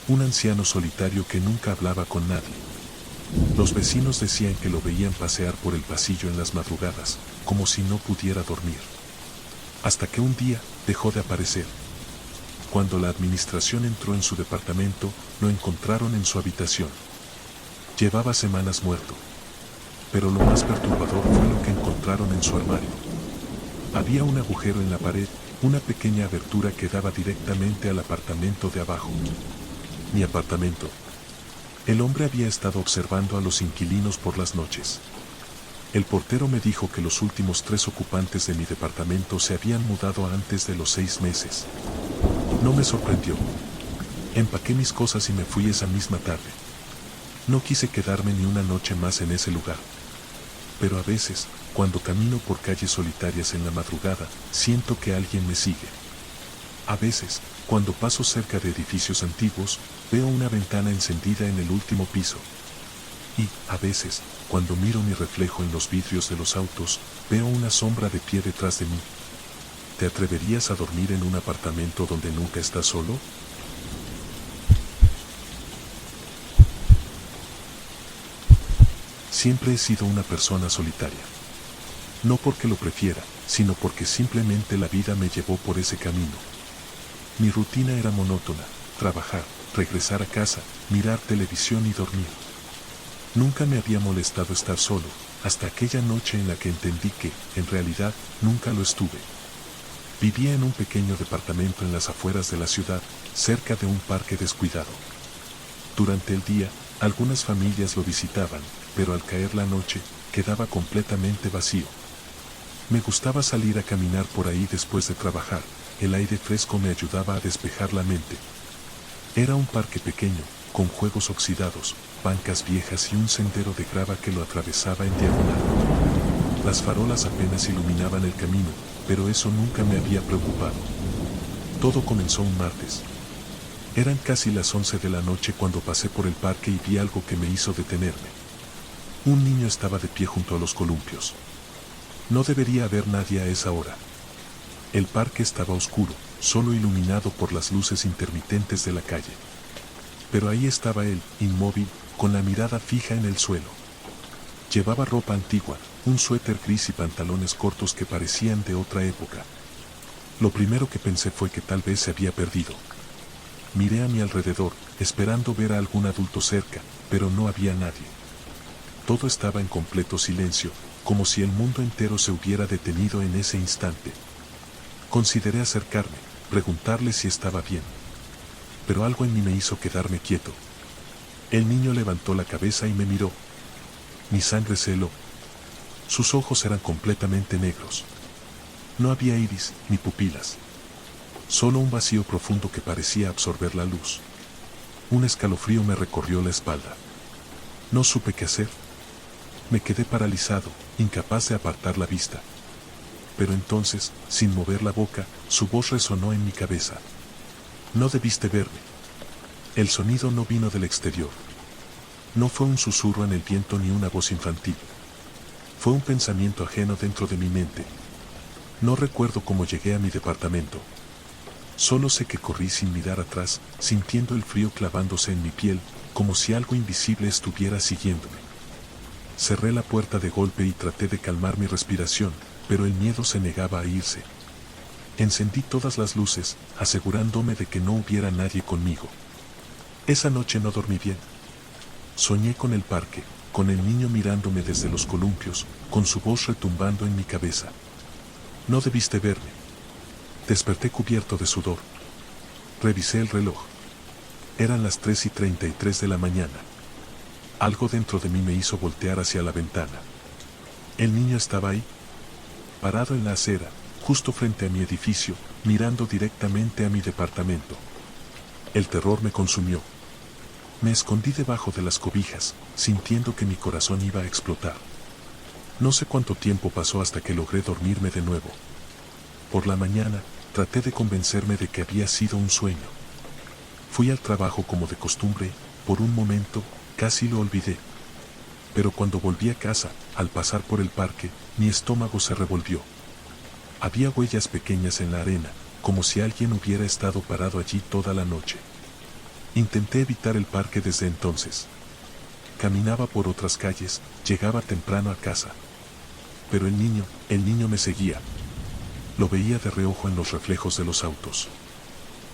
Un anciano solitario que nunca hablaba con nadie. Los vecinos decían que lo veían pasear por el pasillo en las madrugadas, como si no pudiera dormir. Hasta que un día, dejó de aparecer. Cuando la administración entró en su departamento, lo encontraron en su habitación. Llevaba semanas muerto. Pero lo más perturbador fue lo que encontraron en su armario. Había un agujero en la pared, una pequeña abertura que daba directamente al apartamento de abajo. Mi apartamento. El hombre había estado observando a los inquilinos por las noches. El portero me dijo que los últimos 3 ocupantes de mi departamento se habían mudado antes de los 6 meses. No me sorprendió. Empaqué mis cosas y me fui esa misma tarde. No quise quedarme ni una noche más en ese lugar. Pero a veces, cuando camino por calles solitarias en la madrugada, siento que alguien me sigue. A veces, cuando paso cerca de edificios antiguos, veo una ventana encendida en el último piso. Y, a veces, cuando miro mi reflejo en los vidrios de los autos, veo una sombra de pie detrás de mí. ¿Te atreverías a dormir en un apartamento donde nunca estás solo? Siempre he sido una persona solitaria. No porque lo prefiera, sino porque simplemente la vida me llevó por ese camino. Mi rutina era monótona: trabajar, regresar a casa, mirar televisión y dormir. Nunca me había molestado estar solo, hasta aquella noche en la que entendí que, en realidad, nunca lo estuve. Vivía en un pequeño departamento en las afueras de la ciudad, cerca de un parque descuidado. Durante el día, algunas familias lo visitaban, pero al caer la noche, quedaba completamente vacío. Me gustaba salir a caminar por ahí después de trabajar. El aire fresco me ayudaba a despejar la mente. Era un parque pequeño, con juegos oxidados, bancas viejas y un sendero de grava que lo atravesaba en diagonal. Las farolas apenas iluminaban el camino, pero eso nunca me había preocupado. Todo comenzó un martes. Eran casi las 11 de la noche cuando pasé por el parque y vi algo que me hizo detenerme. Un niño estaba de pie junto a los columpios. No debería haber nadie a esa hora. El parque estaba oscuro, solo iluminado por las luces intermitentes de la calle. Pero ahí estaba él, inmóvil, con la mirada fija en el suelo. Llevaba ropa antigua, un suéter gris y pantalones cortos que parecían de otra época. Lo primero que pensé fue que tal vez se había perdido. Miré a mi alrededor, esperando ver a algún adulto cerca, pero no había nadie. Todo estaba en completo silencio, como si el mundo entero se hubiera detenido en ese instante. Consideré acercarme, preguntarle si estaba bien. Pero algo en mí me hizo quedarme quieto. El niño levantó la cabeza y me miró. Mi sangre se heló. Sus ojos eran completamente negros. No había iris ni pupilas. Solo un vacío profundo que parecía absorber la luz. Un escalofrío me recorrió la espalda. No supe qué hacer. Me quedé paralizado, incapaz de apartar la vista. Pero entonces, sin mover la boca, su voz resonó en mi cabeza. No debiste verme. El sonido no vino del exterior. No fue un susurro en el viento ni una voz infantil. Fue un pensamiento ajeno dentro de mi mente. No recuerdo cómo llegué a mi departamento. Solo sé que corrí sin mirar atrás, sintiendo el frío clavándose en mi piel, como si algo invisible estuviera siguiéndome. Cerré la puerta de golpe y traté de calmar mi respiración, pero el miedo se negaba a irse. Encendí todas las luces, asegurándome de que no hubiera nadie conmigo. Esa noche no dormí bien. Soñé con el parque, con el niño mirándome desde los columpios, con su voz retumbando en mi cabeza. No debiste verme. Desperté cubierto de sudor. Revisé el reloj. Eran las 3:33 de la mañana. Algo dentro de mí me hizo voltear hacia la ventana. El niño estaba ahí, parado en la acera, justo frente a mi edificio, mirando directamente a mi departamento. El terror me consumió. Me escondí debajo de las cobijas, sintiendo que mi corazón iba a explotar. No sé cuánto tiempo pasó hasta que logré dormirme de nuevo. Por la mañana, traté de convencerme de que había sido un sueño. Fui al trabajo como de costumbre, por un momento, casi lo olvidé. Pero cuando volví a casa, al pasar por el parque, mi estómago se revolvió. Había huellas pequeñas en la arena, como si alguien hubiera estado parado allí toda la noche. Intenté evitar el parque desde entonces. Caminaba por otras calles, llegaba temprano a casa. Pero el niño me seguía. Lo veía de reojo en los reflejos de los autos.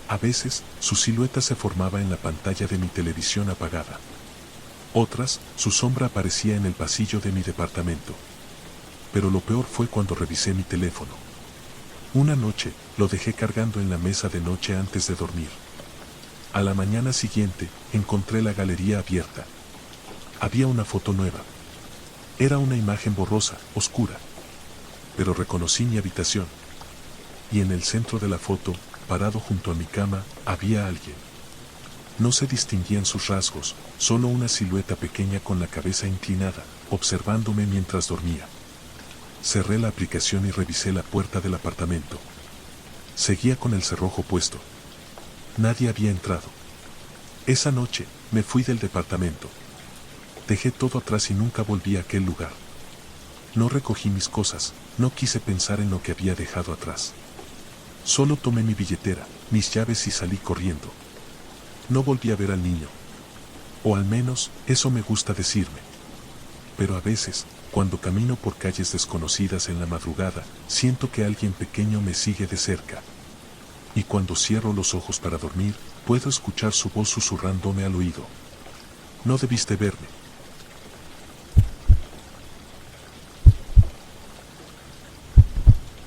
A veces, su silueta se formaba en la pantalla de mi televisión apagada. Otras, su sombra aparecía en el pasillo de mi departamento. Pero lo peor fue cuando revisé mi teléfono. Una noche, lo dejé cargando en la mesa de noche antes de dormir. A la mañana siguiente, encontré la galería abierta. Había una foto nueva. Era una imagen borrosa, oscura. Pero reconocí mi habitación. Y en el centro de la foto, parado junto a mi cama, había alguien. No se distinguían sus rasgos, solo una silueta pequeña con la cabeza inclinada, observándome mientras dormía. Cerré la aplicación y revisé la puerta del apartamento. Seguía con el cerrojo puesto. Nadie había entrado. Esa noche, me fui del departamento. Dejé todo atrás y nunca volví a aquel lugar. No recogí mis cosas, no quise pensar en lo que había dejado atrás. Solo tomé mi billetera, mis llaves y salí corriendo. No volví a ver al niño. O al menos, eso me gusta decirme. Pero a veces, cuando camino por calles desconocidas en la madrugada, siento que alguien pequeño me sigue de cerca. Y cuando cierro los ojos para dormir, puedo escuchar su voz susurrándome al oído. No debiste verme.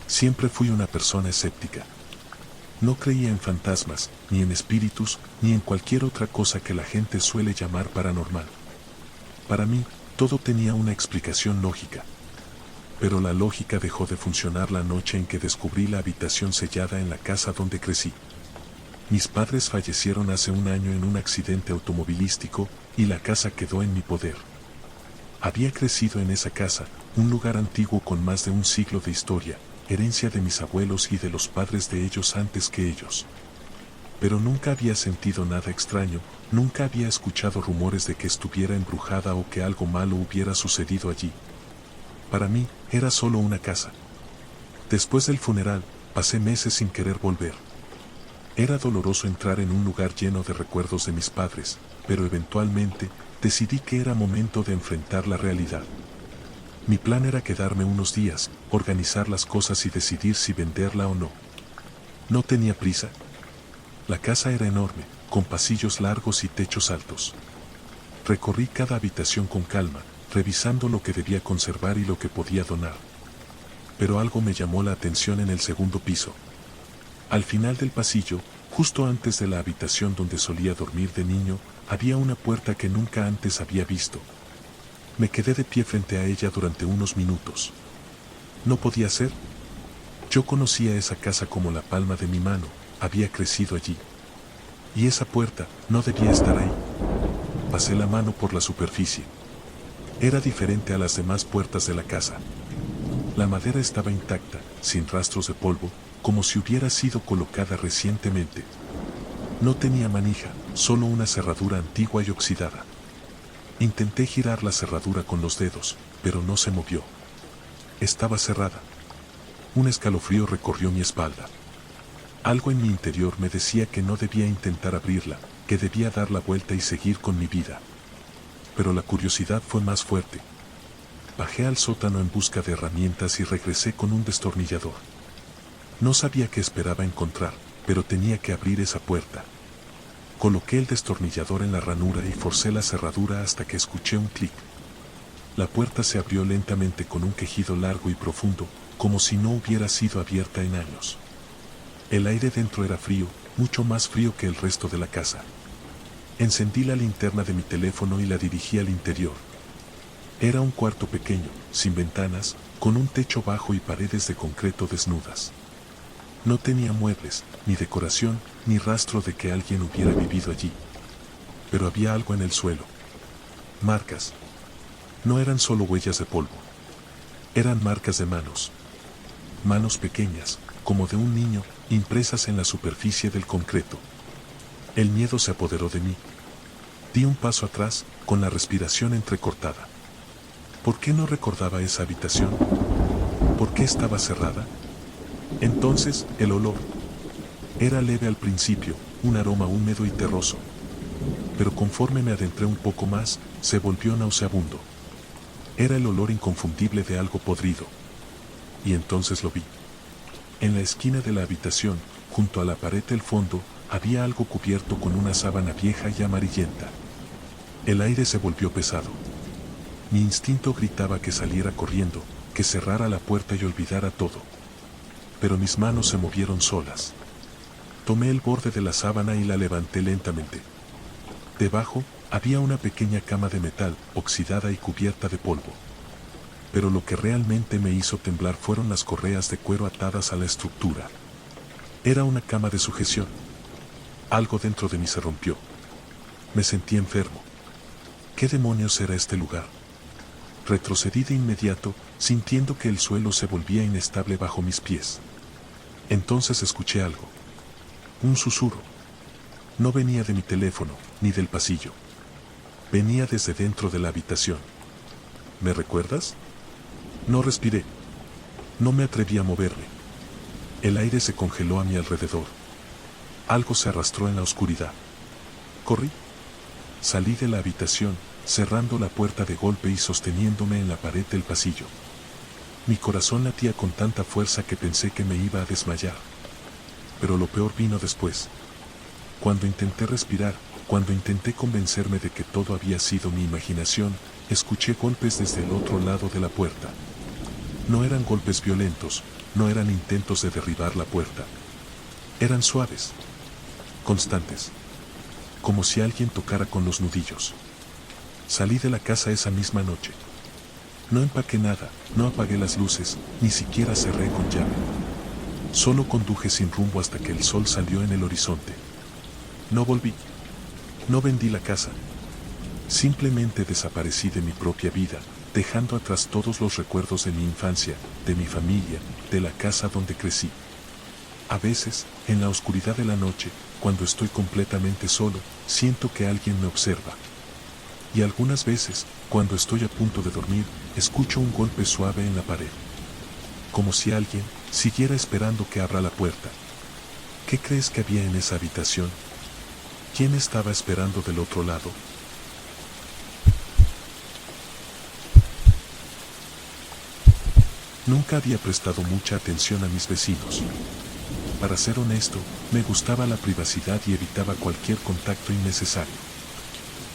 Siempre fui una persona escéptica. No creía en fantasmas, ni en espíritus, ni en cualquier otra cosa que la gente suele llamar paranormal. Para mí, todo tenía una explicación lógica. Pero la lógica dejó de funcionar la noche en que descubrí la habitación sellada en la casa donde crecí. Mis padres fallecieron hace un año en un accidente automovilístico, y la casa quedó en mi poder. Había crecido en esa casa, un lugar antiguo con más de un siglo de historia, herencia de mis abuelos y de los padres de ellos antes que ellos. Pero nunca había sentido nada extraño, nunca había escuchado rumores de que estuviera embrujada o que algo malo hubiera sucedido allí. Para mí, era solo una casa. Después del funeral, pasé meses sin querer volver. Era doloroso entrar en un lugar lleno de recuerdos de mis padres, pero eventualmente, decidí que era momento de enfrentar la realidad. Mi plan era quedarme unos días, organizar las cosas y decidir si venderla o no. No tenía prisa. La casa era enorme, con pasillos largos y techos altos. Recorrí cada habitación con calma, revisando lo que debía conservar y lo que podía donar. Pero algo me llamó la atención en el segundo piso. Al final del pasillo, justo antes de la habitación donde solía dormir de niño, había una puerta que nunca antes había visto. Me quedé de pie frente a ella durante unos minutos. No podía ser. Yo conocía esa casa como la palma de mi mano, había crecido allí. Y esa puerta no debía estar ahí. Pasé la mano por la superficie. Era diferente a las demás puertas de la casa. La madera estaba intacta, sin rastros de polvo, como si hubiera sido colocada recientemente. No tenía manija, solo una cerradura antigua y oxidada. Intenté girar la cerradura con los dedos, pero no se movió. Estaba cerrada. Un escalofrío recorrió mi espalda. Algo en mi interior me decía que no debía intentar abrirla, que debía dar la vuelta y seguir con mi vida. Pero la curiosidad fue más fuerte. Bajé al sótano en busca de herramientas y regresé con un destornillador. No sabía qué esperaba encontrar, pero tenía que abrir esa puerta. Coloqué el destornillador en la ranura y forcé la cerradura hasta que escuché un clic. La puerta se abrió lentamente con un quejido largo y profundo, como si no hubiera sido abierta en años. El aire dentro era frío, mucho más frío que el resto de la casa. Encendí la linterna de mi teléfono y la dirigí al interior. Era un cuarto pequeño, sin ventanas, con un techo bajo y paredes de concreto desnudas. No tenía muebles, ni decoración, ni rastro de que alguien hubiera vivido allí. Pero había algo en el suelo. Marcas. No eran solo huellas de polvo. Eran marcas de manos. Manos pequeñas, como de un niño, impresas en la superficie del concreto. El miedo se apoderó de mí. Di un paso atrás, con la respiración entrecortada. ¿Por qué no recordaba esa habitación? ¿Por qué estaba cerrada? Entonces, el olor. Era leve al principio, un aroma húmedo y terroso. Pero conforme me adentré un poco más, se volvió nauseabundo. Era el olor inconfundible de algo podrido. Y entonces lo vi. En la esquina de la habitación, junto a la pared del fondo, había algo cubierto con una sábana vieja y amarillenta. El aire se volvió pesado. Mi instinto gritaba que saliera corriendo, que cerrara la puerta y olvidara todo. Pero mis manos se movieron solas. Tomé el borde de la sábana y la levanté lentamente. Debajo, había una pequeña cama de metal, oxidada y cubierta de polvo. Pero lo que realmente me hizo temblar fueron las correas de cuero atadas a la estructura. Era una cama de sujeción. Algo dentro de mí se rompió. Me sentí enfermo. ¿Qué demonios era este lugar? Retrocedí de inmediato, sintiendo que el suelo se volvía inestable bajo mis pies. Entonces escuché algo. Un susurro. No venía de mi teléfono, ni del pasillo. Venía desde dentro de la habitación. ¿Me recuerdas? No respiré. No me atreví a moverme. El aire se congeló a mi alrededor. Algo se arrastró en la oscuridad. Corrí. Salí de la habitación, cerrando la puerta de golpe y sosteniéndome en la pared del pasillo. Mi corazón latía con tanta fuerza que pensé que me iba a desmayar. Pero lo peor vino después. Cuando intenté respirar, cuando intenté convencerme de que todo había sido mi imaginación, escuché golpes desde el otro lado de la puerta. No eran golpes violentos, no eran intentos de derribar la puerta. Eran suaves, constantes, como si alguien tocara con los nudillos. Salí de la casa esa misma noche. No empaqué nada, no apagué las luces, ni siquiera cerré con llave. Solo conduje sin rumbo hasta que el sol salió en el horizonte. No volví. No vendí la casa. Simplemente desaparecí de mi propia vida, dejando atrás todos los recuerdos de mi infancia, de mi familia, de la casa donde crecí. A veces, en la oscuridad de la noche, cuando estoy completamente solo, siento que alguien me observa. Y algunas veces, cuando estoy a punto de dormir, escucho un golpe suave en la pared. Como si alguien siguiera esperando que abra la puerta. ¿Qué crees que había en esa habitación? ¿Quién estaba esperando del otro lado? Nunca había prestado mucha atención a mis vecinos. Para ser honesto, me gustaba la privacidad y evitaba cualquier contacto innecesario.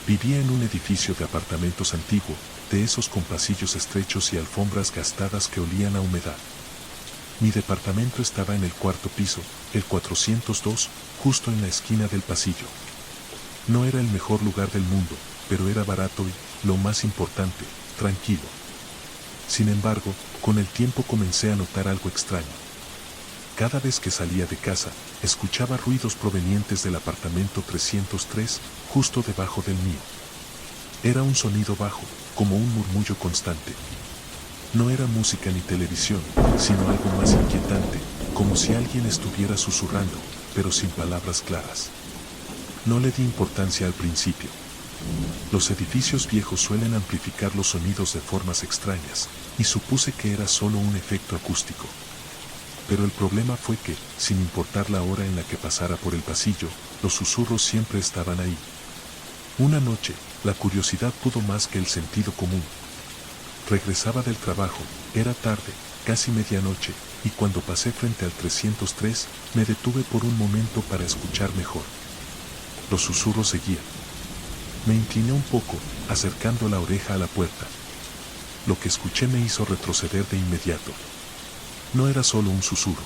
Vivía en un edificio de apartamentos antiguo, de esos con pasillos estrechos y alfombras gastadas que olían a humedad. Mi departamento estaba en el cuarto piso, el 402, justo en la esquina del pasillo. No era el mejor lugar del mundo, pero era barato y, lo más importante, tranquilo. Sin embargo, con el tiempo comencé a notar algo extraño. Cada vez que salía de casa, escuchaba ruidos provenientes del apartamento 303, justo debajo del mío. Era un sonido bajo, como un murmullo constante. No era música ni televisión, sino algo más inquietante, como si alguien estuviera susurrando, pero sin palabras claras. No le di importancia al principio. Los edificios viejos suelen amplificar los sonidos de formas extrañas, y supuse que era solo un efecto acústico. Pero el problema fue que, sin importar la hora en la que pasara por el pasillo, los susurros siempre estaban ahí. Una noche, la curiosidad pudo más que el sentido común. Regresaba del trabajo, era tarde, casi medianoche, y cuando pasé frente al 303, me detuve por un momento para escuchar mejor. Los susurros seguían. Me incliné un poco, acercando la oreja a la puerta. Lo que escuché me hizo retroceder de inmediato. No era solo un susurro.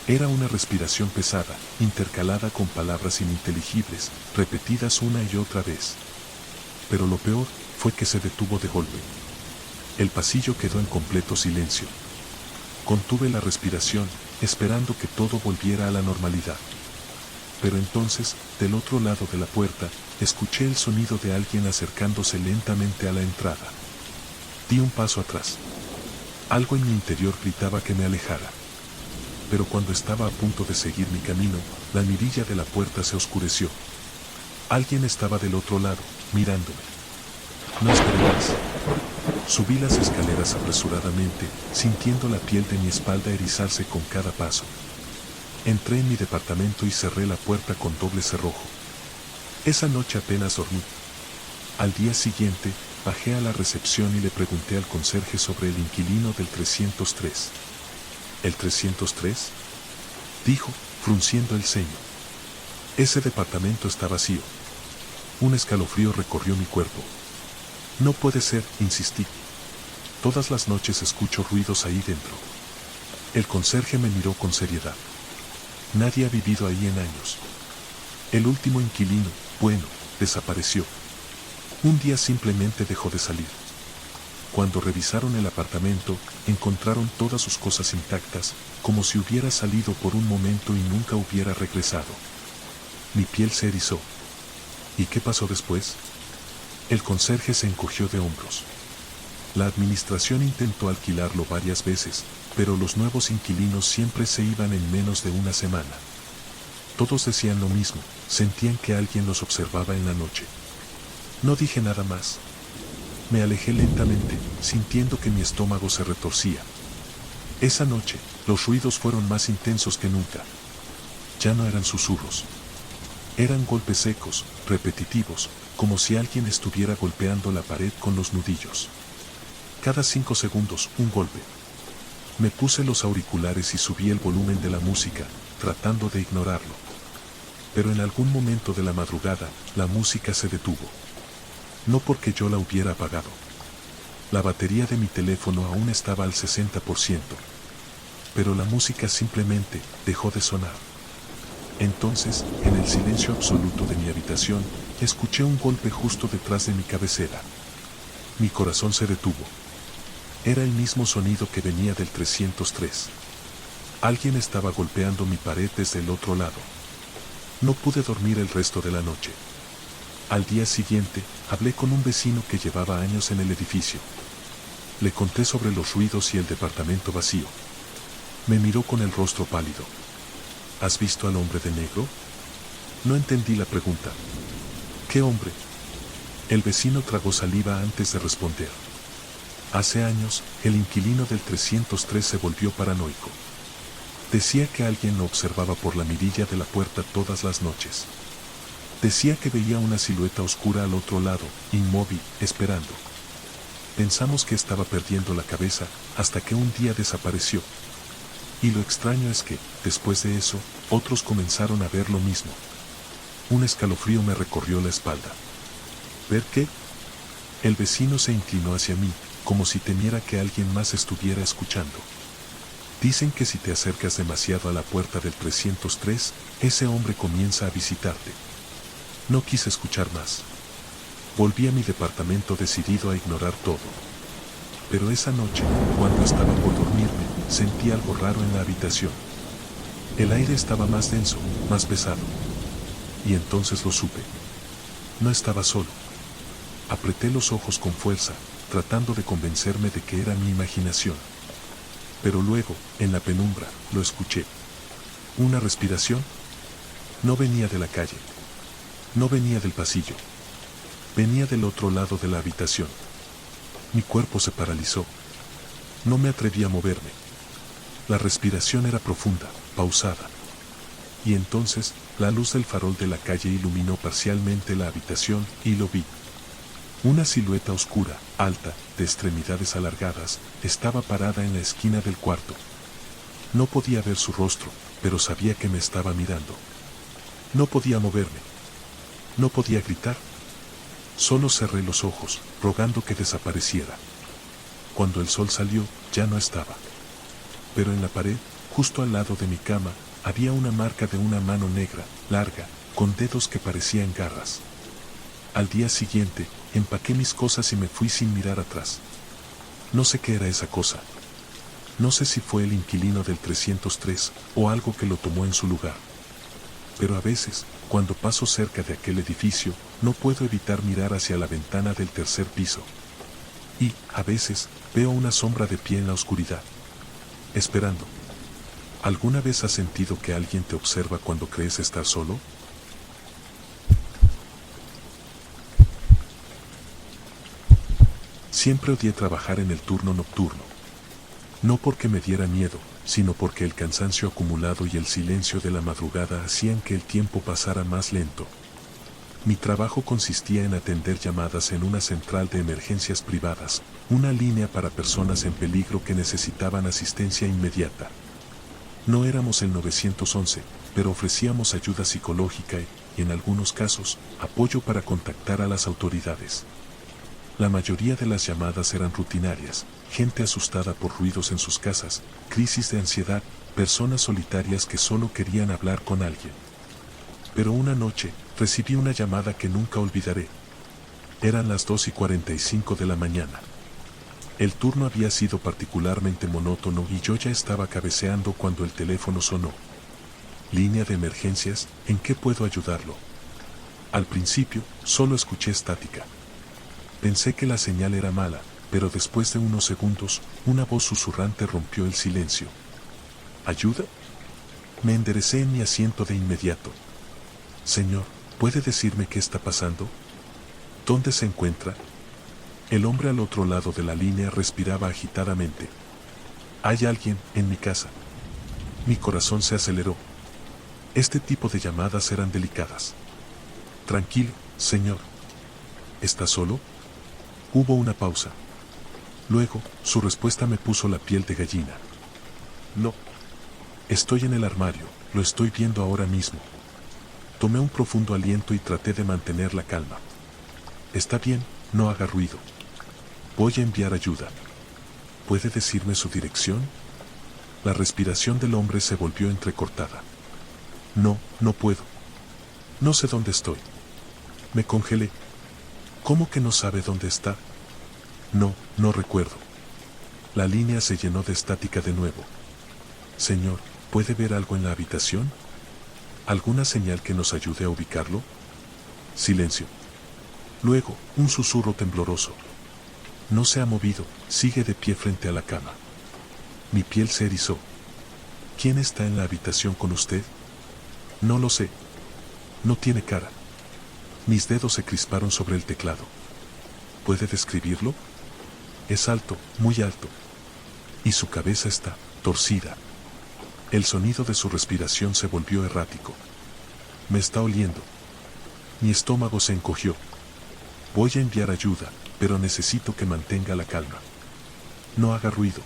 Era una respiración pesada, intercalada con palabras ininteligibles, repetidas una y otra vez. Pero lo peor fue que se detuvo de golpe. El pasillo quedó en completo silencio. Contuve la respiración, esperando que todo volviera a la normalidad. Pero entonces, del otro lado de la puerta, escuché el sonido de alguien acercándose lentamente a la entrada. Di un paso atrás. Algo en mi interior gritaba que me alejara. Pero cuando estaba a punto de seguir mi camino, la mirilla de la puerta se oscureció. Alguien estaba del otro lado, mirándome. No esperé más. Subí las escaleras apresuradamente, sintiendo la piel de mi espalda erizarse con cada paso. Entré en mi departamento y cerré la puerta con doble cerrojo. Esa noche apenas dormí. Al día siguiente, bajé a la recepción y le pregunté al conserje sobre el inquilino del 303. ¿El 303? Dijo, frunciendo el ceño. Ese departamento está vacío. Un escalofrío recorrió mi cuerpo. No puede ser, insistí. Todas las noches escucho ruidos ahí dentro. El conserje me miró con seriedad. Nadie ha vivido ahí en años. El último inquilino, bueno, desapareció. Un día simplemente dejó de salir. Cuando revisaron el apartamento, encontraron todas sus cosas intactas, como si hubiera salido por un momento y nunca hubiera regresado. Mi piel se erizó. ¿Y qué pasó después? El conserje se encogió de hombros. La administración intentó alquilarlo varias veces, pero los nuevos inquilinos siempre se iban en menos de una semana. Todos decían lo mismo, sentían que alguien los observaba en la noche. No dije nada más. Me alejé lentamente, sintiendo que mi estómago se retorcía. Esa noche, los ruidos fueron más intensos que nunca. Ya no eran susurros. Eran golpes secos, repetitivos, como si alguien estuviera golpeando la pared con los nudillos. Cada 5 segundos, un golpe. Me puse los auriculares y subí el volumen de la música, tratando de ignorarlo. Pero en algún momento de la madrugada, la música se detuvo. No porque yo la hubiera apagado. La batería de mi teléfono aún estaba al 60%. Pero la música simplemente dejó de sonar. Entonces, en el silencio absoluto de mi habitación, escuché un golpe justo detrás de mi cabecera. Mi corazón se detuvo. Era el mismo sonido que venía del 303. Alguien estaba golpeando mi pared desde el otro lado. No pude dormir el resto de la noche. Al día siguiente, hablé con un vecino que llevaba años en el edificio. Le conté sobre los ruidos y el departamento vacío. Me miró con el rostro pálido. ¿Has visto al hombre de negro? No entendí la pregunta. ¿Qué hombre? El vecino tragó saliva antes de responder. Hace años, el inquilino del 303 se volvió paranoico. Decía que alguien lo observaba por la mirilla de la puerta todas las noches. Decía que veía una silueta oscura al otro lado, inmóvil, esperando. Pensamos que estaba perdiendo la cabeza, hasta que un día desapareció. Y lo extraño es que, después de eso, otros comenzaron a ver lo mismo. Un escalofrío me recorrió la espalda. ¿Ver qué? El vecino se inclinó hacia mí, como si temiera que alguien más estuviera escuchando. Dicen que si te acercas demasiado a la puerta del 303, ese hombre comienza a visitarte. No quise escuchar más. Volví a mi departamento decidido a ignorar todo. Pero esa noche, cuando estaba por dormirme, sentí algo raro en la habitación. El aire estaba más denso, más pesado. Y entonces lo supe. No estaba solo. Apreté los ojos con fuerza, tratando de convencerme de que era mi imaginación. Pero luego, en la penumbra, lo escuché. ¿Una respiración? No venía de la calle. No venía del pasillo. Venía del otro lado de la habitación. Mi cuerpo se paralizó. No me atreví a moverme. La respiración era profunda, pausada. Y entonces, la luz del farol de la calle iluminó parcialmente la habitación y lo vi. Una silueta oscura, alta, de extremidades alargadas, estaba parada en la esquina del cuarto. No podía ver su rostro, pero sabía que me estaba mirando. No podía moverme. No podía gritar. Solo cerré los ojos, rogando que desapareciera. Cuando el sol salió, ya no estaba. Pero en la pared, Justo al lado de mi cama, había una marca de una mano negra, larga, con dedos que parecían garras. Al día siguiente, empaqué mis cosas y me fui sin mirar atrás. No sé qué era esa cosa. No sé si fue el inquilino del 303 o algo que lo tomó en su lugar. Pero a veces, cuando paso cerca de aquel edificio, no puedo evitar mirar hacia la ventana del tercer piso. Y, a veces, veo una sombra de pie en la oscuridad, esperando. ¿Alguna vez has sentido que alguien te observa cuando crees estar solo? Siempre odié trabajar en el turno nocturno. No porque me diera miedo, sino porque el cansancio acumulado y el silencio de la madrugada hacían que el tiempo pasara más lento. Mi trabajo consistía en atender llamadas en una central de emergencias privadas, una línea para personas en peligro que necesitaban asistencia inmediata. No éramos el 911, pero ofrecíamos ayuda psicológica y, en algunos casos, apoyo para contactar a las autoridades. La mayoría de las llamadas eran rutinarias, gente asustada por ruidos en sus casas, crisis de ansiedad, personas solitarias que solo querían hablar con alguien. Pero una noche, recibí una llamada que nunca olvidaré. Eran las 2:45 de la mañana. El turno había sido particularmente monótono y yo ya estaba cabeceando cuando el teléfono sonó. Línea de emergencias, ¿en qué puedo ayudarlo? Al principio, solo escuché estática. Pensé que la señal era mala, pero después de unos segundos, una voz susurrante rompió el silencio. ¿Ayuda? Me enderecé en mi asiento de inmediato. Señor, ¿puede decirme qué está pasando? ¿Dónde se encuentra? El hombre al otro lado de la línea respiraba agitadamente. Hay alguien en mi casa. Mi corazón se aceleró. Este tipo de llamadas eran delicadas. Tranquilo, señor. ¿Está solo? Hubo una pausa. Luego, su respuesta me puso la piel de gallina. No. Estoy en el armario, lo estoy viendo ahora mismo. Tomé un profundo aliento y traté de mantener la calma. Está bien, no haga ruido. Voy a enviar ayuda. ¿Puede decirme su dirección? La respiración del hombre se volvió entrecortada. No, no puedo. No sé dónde estoy. Me congelé. ¿Cómo que no sabe dónde está? No, no recuerdo. La línea se llenó de estática de nuevo. Señor, ¿puede ver algo en la habitación? ¿Alguna señal que nos ayude a ubicarlo? Silencio. Luego, un susurro tembloroso. No se ha movido, sigue de pie frente a la cama. Mi piel se erizó. ¿Quién está en la habitación con usted? No lo sé. No tiene cara. Mis dedos se crisparon sobre el teclado. ¿Puede describirlo? Es alto, muy alto. Y su cabeza está torcida. El sonido de su respiración se volvió errático. Me está oliendo. Mi estómago se encogió. Voy a enviar ayuda, pero necesito que mantenga la calma. No haga ruido.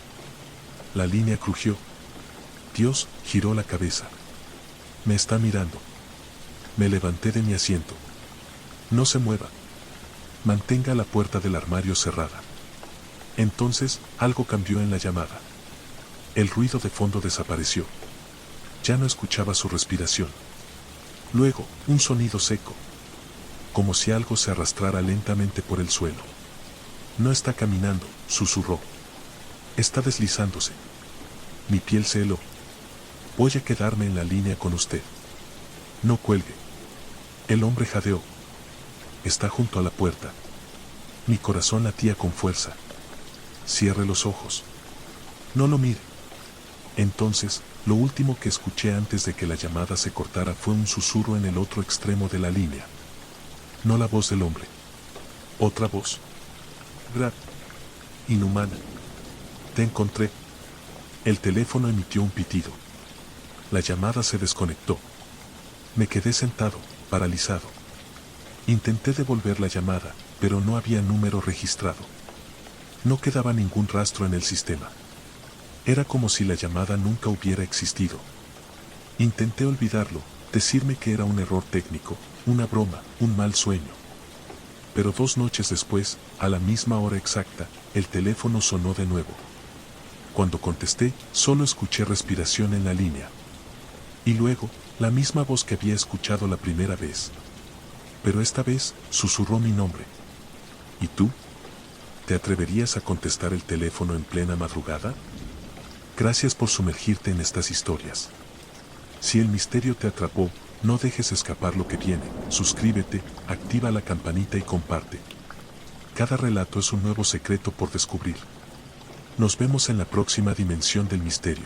La línea crujió. Dios giró la cabeza. Me está mirando. Me levanté de mi asiento. No se mueva. Mantenga la puerta del armario cerrada. Entonces, algo cambió en la llamada. El ruido de fondo desapareció. Ya no escuchaba su respiración. Luego, un sonido seco. Como si algo se arrastrara lentamente por el suelo. No está caminando, susurró. Está deslizándose. Mi piel se heló. Voy a quedarme en la línea con usted. No cuelgue. El hombre jadeó. Está junto a la puerta. Mi corazón latía con fuerza. Cierre los ojos. No lo mire. Entonces, lo último que escuché antes de que la llamada se cortara fue un susurro en el otro extremo de la línea. No la voz del hombre. Otra voz. Grave. Inhumana. Te encontré. El teléfono emitió un pitido. La llamada se desconectó. Me quedé sentado, paralizado. Intenté devolver la llamada, pero no había número registrado. No quedaba ningún rastro en el sistema. Era como si la llamada nunca hubiera existido. Intenté olvidarlo, decirme que era un error técnico, una broma, un mal sueño. Pero 2 noches después, a la misma hora exacta, el teléfono sonó de nuevo. Cuando contesté, solo escuché respiración en la línea. Y luego, la misma voz que había escuchado la primera vez. Pero esta vez, susurró mi nombre. ¿Y tú? ¿Te atreverías a contestar el teléfono en plena madrugada? Gracias por sumergirte en estas historias. Si el misterio te atrapó, no dejes escapar lo que viene. Suscríbete, activa la campanita y comparte. Cada relato es un nuevo secreto por descubrir. Nos vemos en la próxima dimensión del misterio.